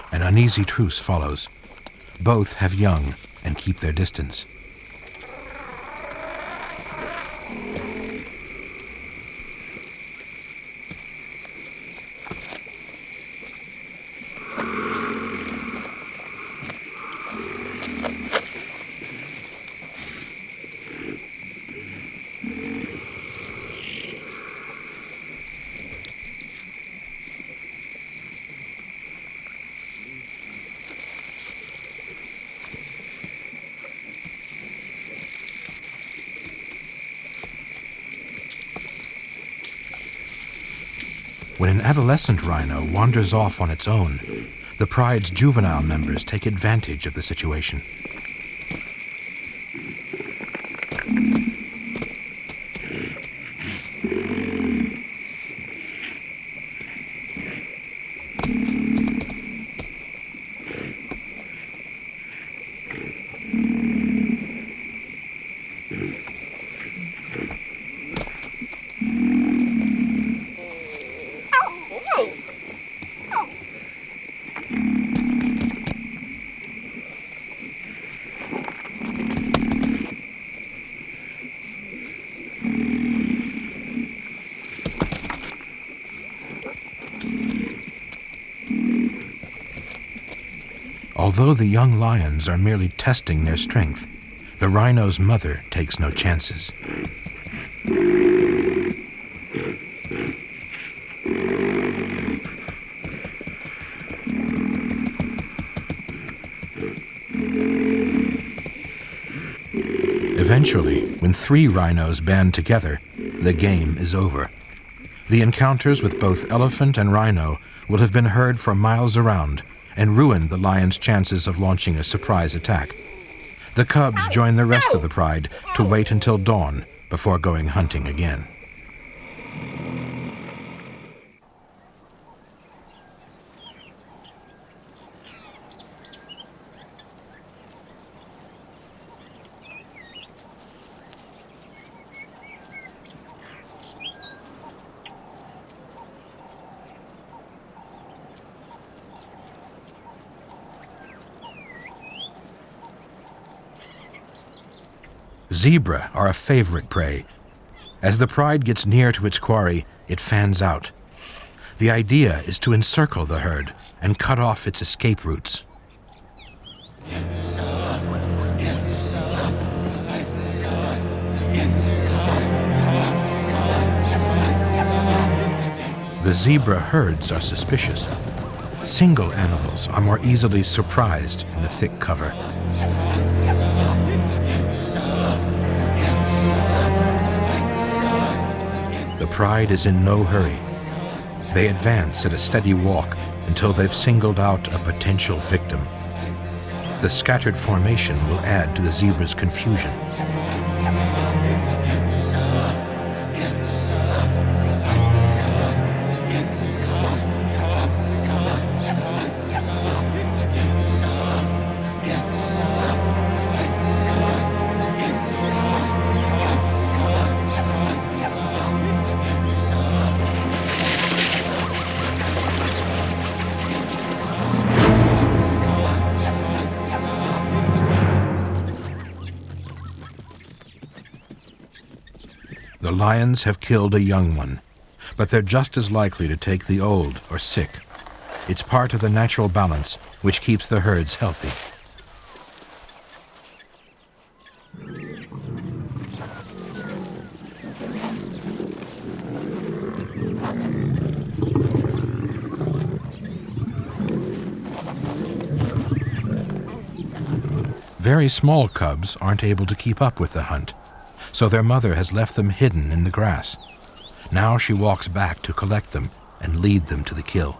An uneasy truce follows. Both have young and keep their distance. When an adolescent rhino wanders off on its own, the pride's juvenile members take advantage of the situation. Although the young lions are merely testing their strength, the rhino's mother takes no chances. Eventually, when 3 rhinos band together, the game is over. The encounters with both elephant and rhino will have been heard for miles around and ruin the lion's chances of launching a surprise attack. The cubs join the rest of the pride to wait until dawn before going hunting again. Zebra are a favorite prey. As the pride gets near to its quarry, it fans out. The idea is to encircle the herd and cut off its escape routes. The zebra herds are suspicious. Single animals are more easily surprised in the thick cover. The pride is in no hurry. They advance at a steady walk until they've singled out a potential victim. The scattered formation will add to the zebra's confusion. The lions have killed a young one, but they're just as likely to take the old or sick. It's part of the natural balance which keeps the herds healthy. very small cubs aren't able to keep up with the hunt, so their mother has left them hidden in the grass. Now she walks back to collect them and lead them to the kill.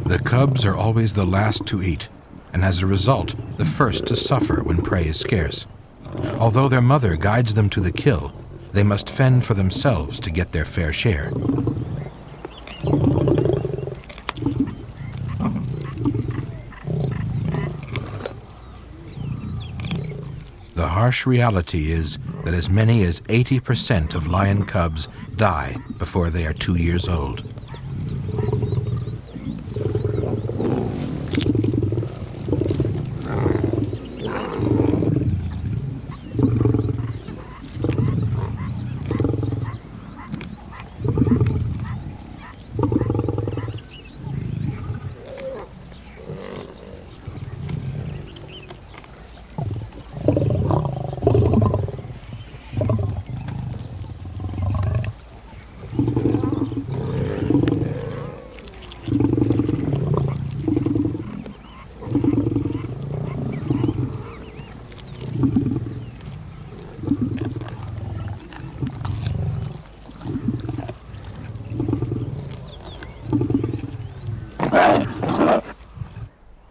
The cubs are always the last to eat, and as a result, the first to suffer when prey is scarce. Although their mother guides them to the kill, they must fend for themselves to get their fair share. The harsh reality is that as many as 80% of lion cubs die before they are 2 years old.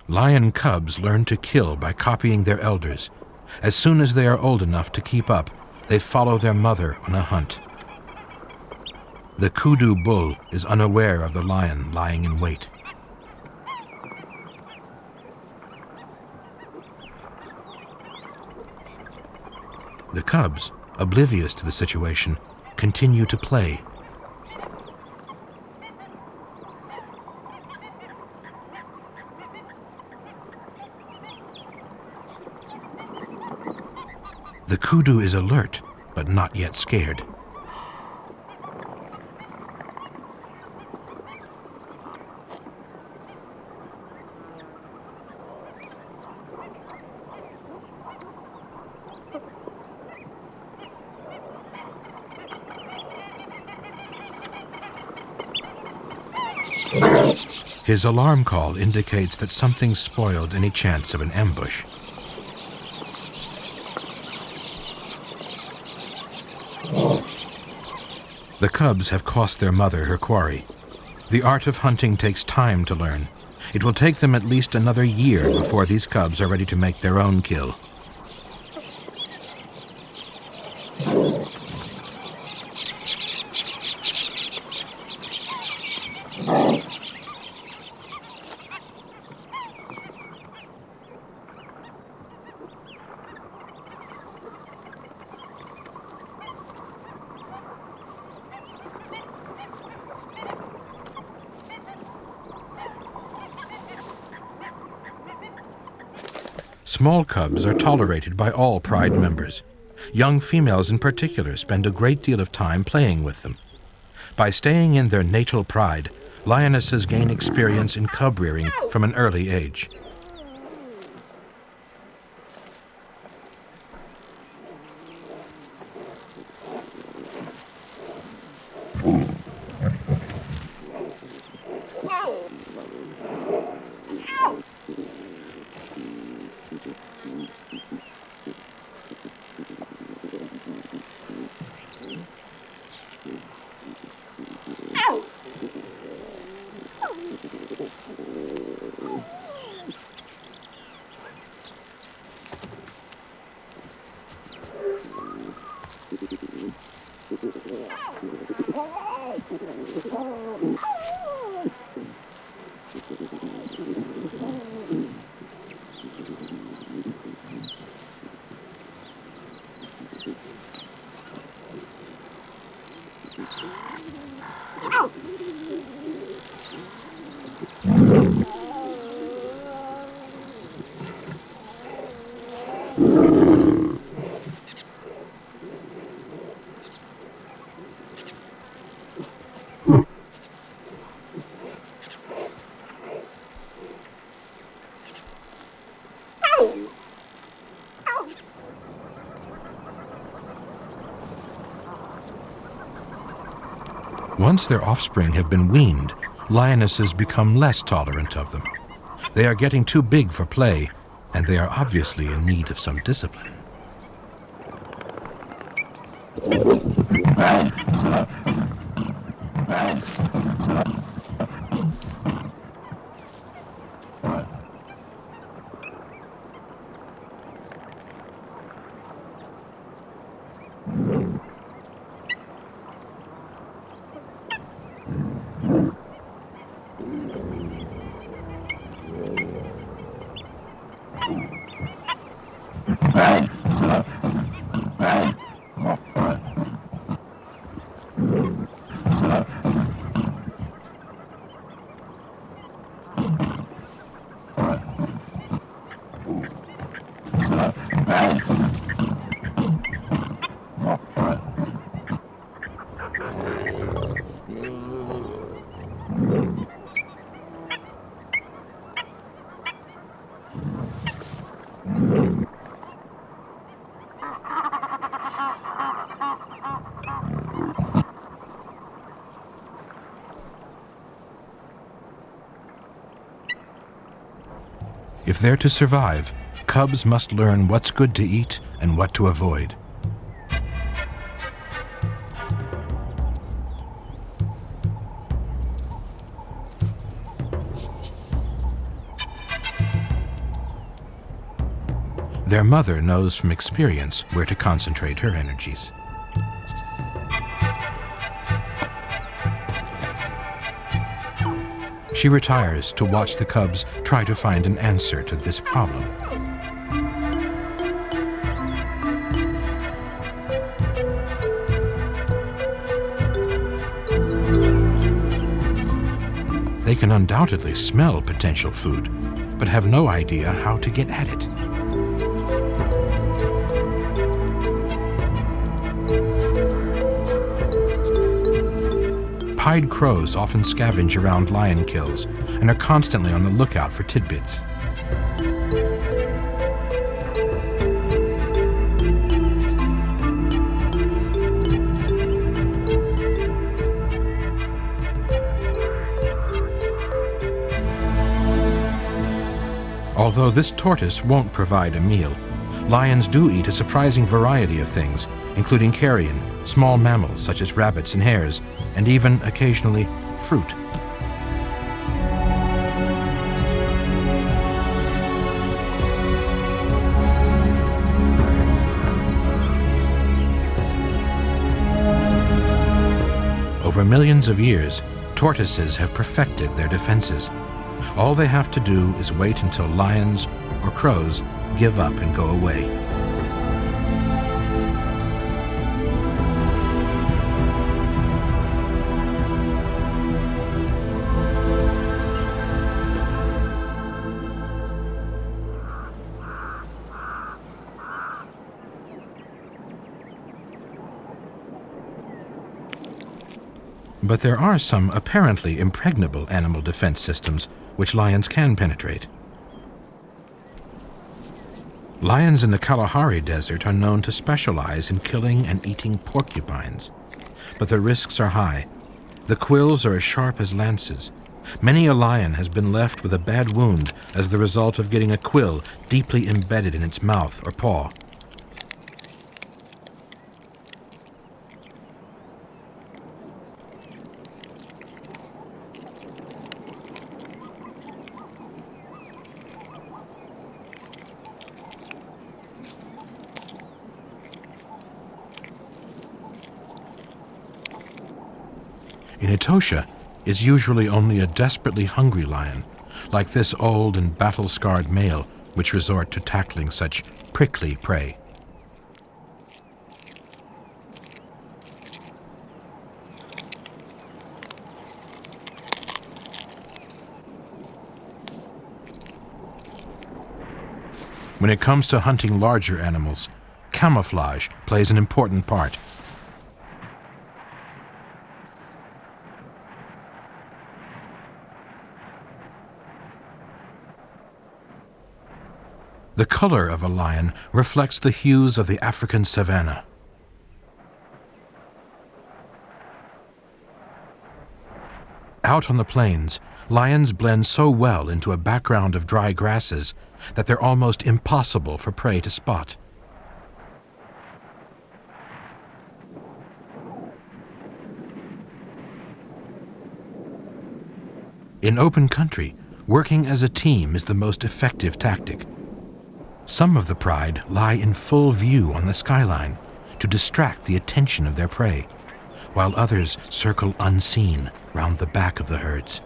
Lion cubs learn to kill by copying their elders. As soon as they are old enough to keep up, they follow their mother on a hunt. The kudu bull is unaware of the lion lying in wait. The cubs, oblivious to the situation, continue to play. The kudu is alert, but not yet scared. His alarm call indicates that something spoiled any chance of an ambush. The cubs have cost their mother her quarry. The art of hunting takes time to learn. It will take them at least another year before these cubs are ready to make their own kill. Small cubs are tolerated by all pride members. Young females in particular spend a great deal of time playing with them. By staying in their natal pride, lionesses gain experience in cub rearing from an early age. Once their offspring have been weaned, lionesses become less tolerant of them. They are getting too big for play, and they are obviously in need of some discipline. If they're to survive, cubs must learn what's good to eat and what to avoid. Their mother knows from experience where to concentrate her energies. She retires to watch the cubs try to find an answer to this problem. They can undoubtedly smell potential food, but have no idea how to get at it. Pied crows often scavenge around lion kills and are constantly on the lookout for tidbits. Although this tortoise won't provide a meal, lions do eat a surprising variety of things, including carrion, small mammals such as rabbits and hares, and even, occasionally, fruit. Over millions of years, tortoises have perfected their defenses. All they have to do is wait until lions or crows give up and go away. But there are some apparently impregnable animal defense systems which lions can penetrate. Lions in the Kalahari Desert are known to specialize in killing and eating porcupines, but the risks are high. The quills are as sharp as lances. Many a lion has been left with a bad wound as the result of getting a quill deeply embedded in its mouth or paw. In Etosha is usually only a desperately hungry lion, like this old and battle-scarred male, which resort to tackling such prickly prey. When it comes to hunting larger animals, camouflage plays an important part. The color of a lion reflects the hues of the African savanna. Out on the plains, lions blend so well into a background of dry grasses that they're almost impossible for prey to spot. In open country, working as a team is the most effective tactic. Some of the pride lie in full view on the skyline to distract the attention of their prey, while others circle unseen round the back of the herds.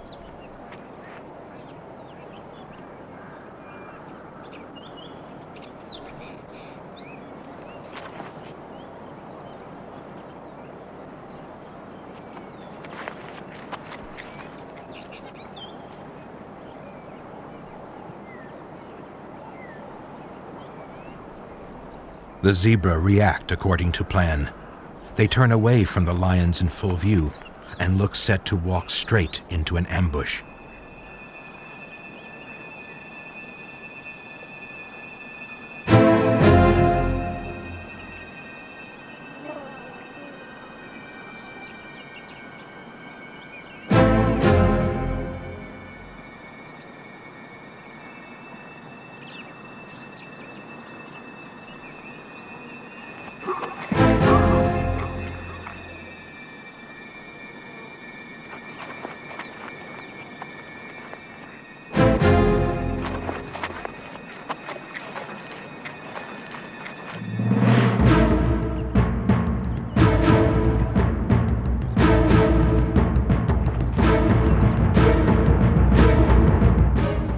The zebra react according to plan. They turn away from the lions in full view and look set to walk straight into an ambush.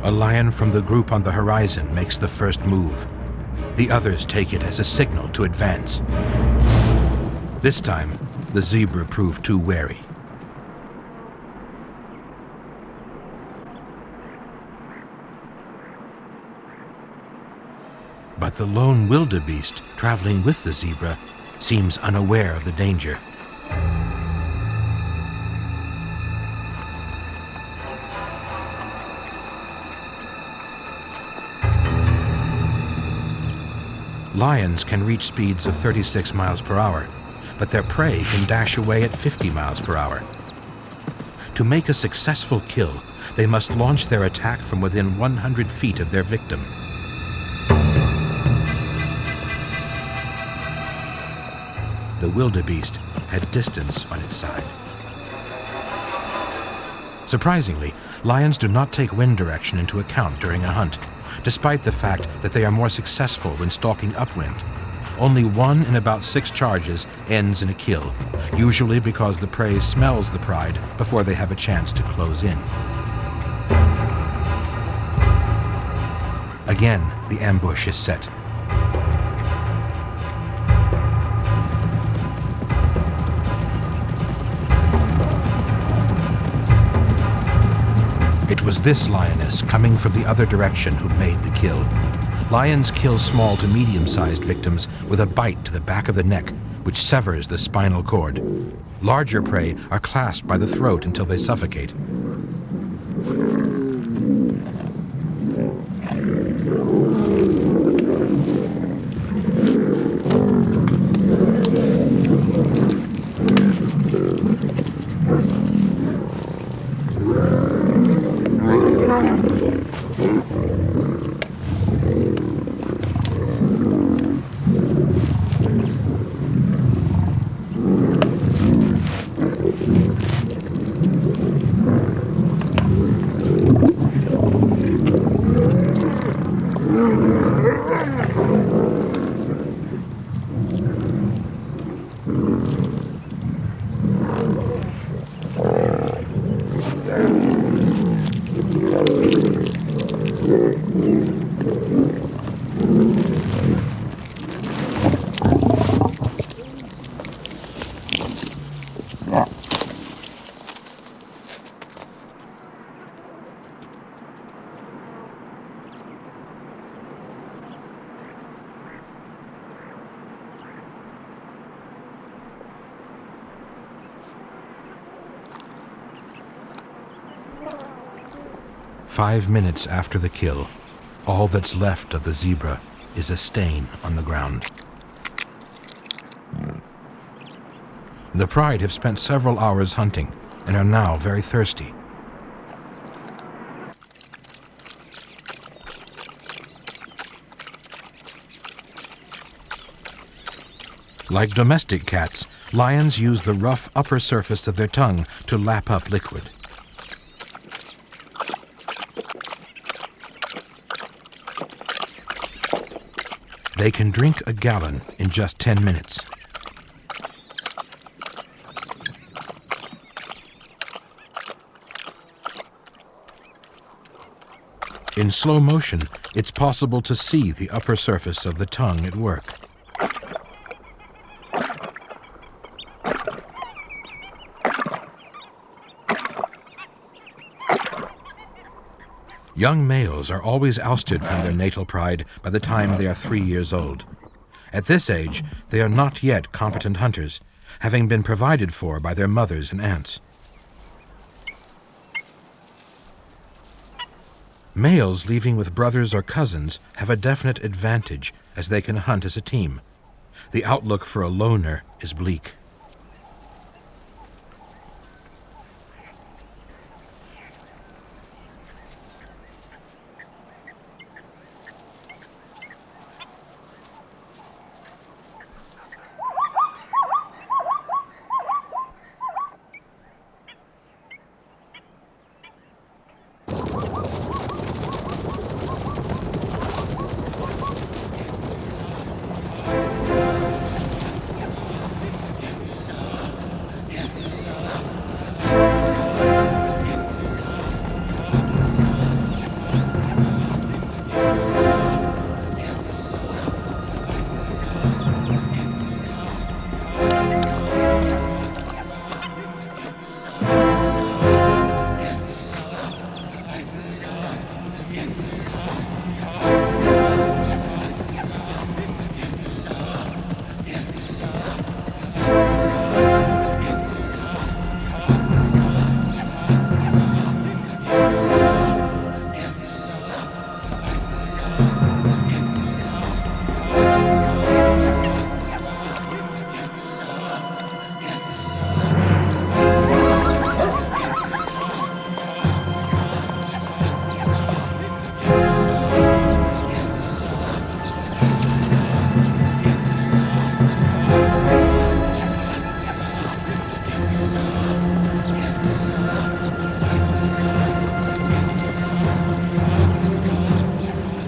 A lion from the group on the horizon makes the first move. The others take it as a signal to advance. This time, the zebra proved too wary. But the lone wildebeest traveling with the zebra seems unaware of the danger. Lions can reach speeds of 36 miles per hour, but their prey can dash away at 50 miles per hour. To make a successful kill, they must launch their attack from within 100 feet of their victim. The wildebeest had distance on its side. Surprisingly, lions do not take wind direction into account during a hunt, despite the fact that they are more successful when stalking upwind. Only 1 in about 6 charges ends in a kill, usually because the prey smells the pride before they have a chance to close in. Again, the ambush is set. It was this lioness coming from the other direction who made the kill. Lions kill small to medium-sized victims with a bite to the back of the neck, which severs the spinal cord. Larger prey are clasped by the throat until they suffocate. 5 minutes after the kill, all that's left of the zebra is a stain on the ground. The pride have spent several hours hunting and are now very thirsty. Like domestic cats, lions use the rough upper surface of their tongue to lap up liquid. They can drink a gallon in just 10 minutes. In slow motion, it's possible to see the upper surface of the tongue at work. Young males are always ousted from their natal pride by the time they are 3 years old. At this age, they are not yet competent hunters, having been provided for by their mothers and aunts. Males leaving with brothers or cousins have a definite advantage as they can hunt as a team. The outlook for a loner is bleak.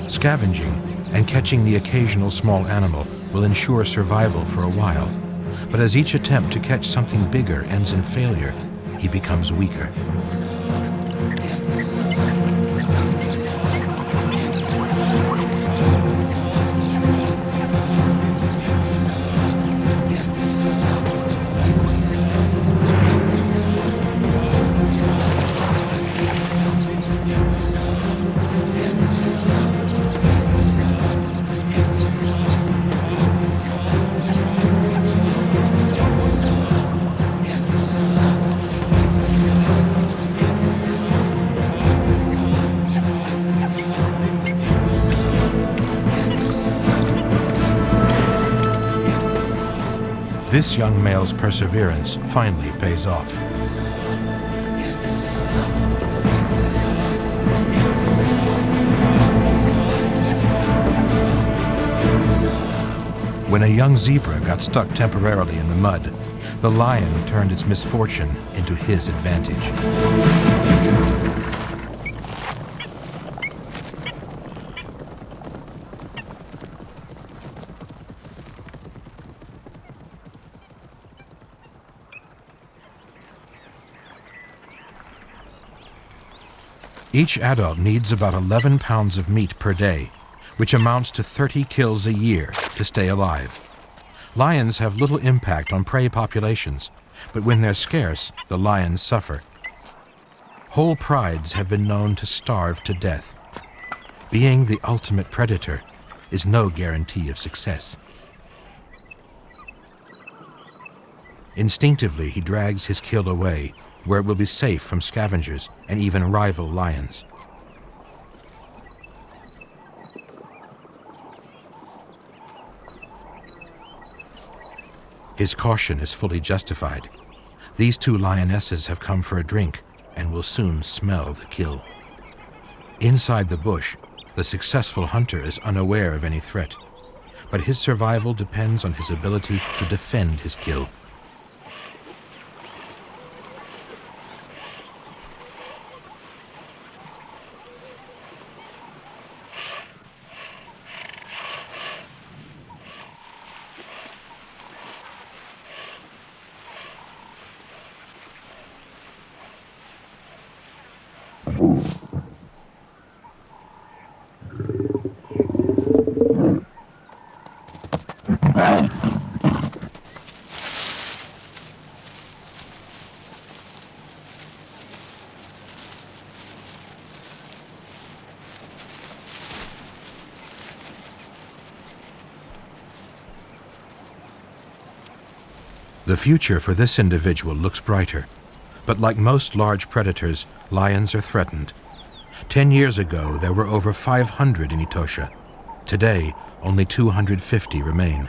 Scavenging and catching the occasional small animal will ensure survival for a while, but as each attempt to catch something bigger ends in failure, he becomes weaker. This young male's perseverance finally pays off. When a young zebra got stuck temporarily in the mud, the lion turned its misfortune into his advantage. Each adult needs about 11 pounds of meat per day, which amounts to 30 kills a year to stay alive. Lions have little impact on prey populations, but when they're scarce, the lions suffer. Whole prides have been known to starve to death. Being the ultimate predator is no guarantee of success. Instinctively, he drags his kill away, where it will be safe from scavengers and even rival lions. His caution is fully justified. These two lionesses have come for a drink and will soon smell the kill. Inside the bush, the successful hunter is unaware of any threat, but his survival depends on his ability to defend his kill. The future for this individual looks brighter, but like most large predators, lions are threatened. 10 years ago, there were over 500 in Etosha. Today, only 250 remain.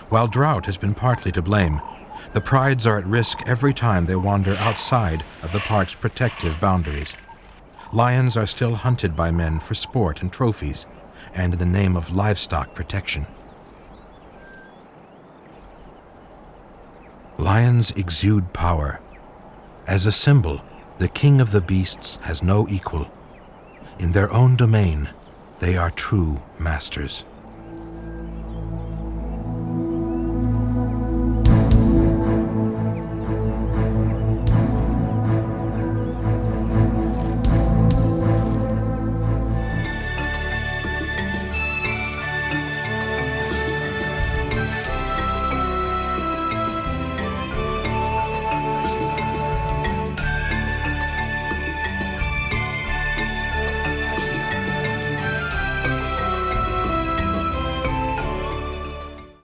While drought has been partly to blame, the prides are at risk every time they wander outside of the park's protective boundaries. Lions are still hunted by men for sport and trophies, and in the name of livestock protection. Lions exude power. As a symbol, the king of the beasts has no equal. In their own domain, they are true masters.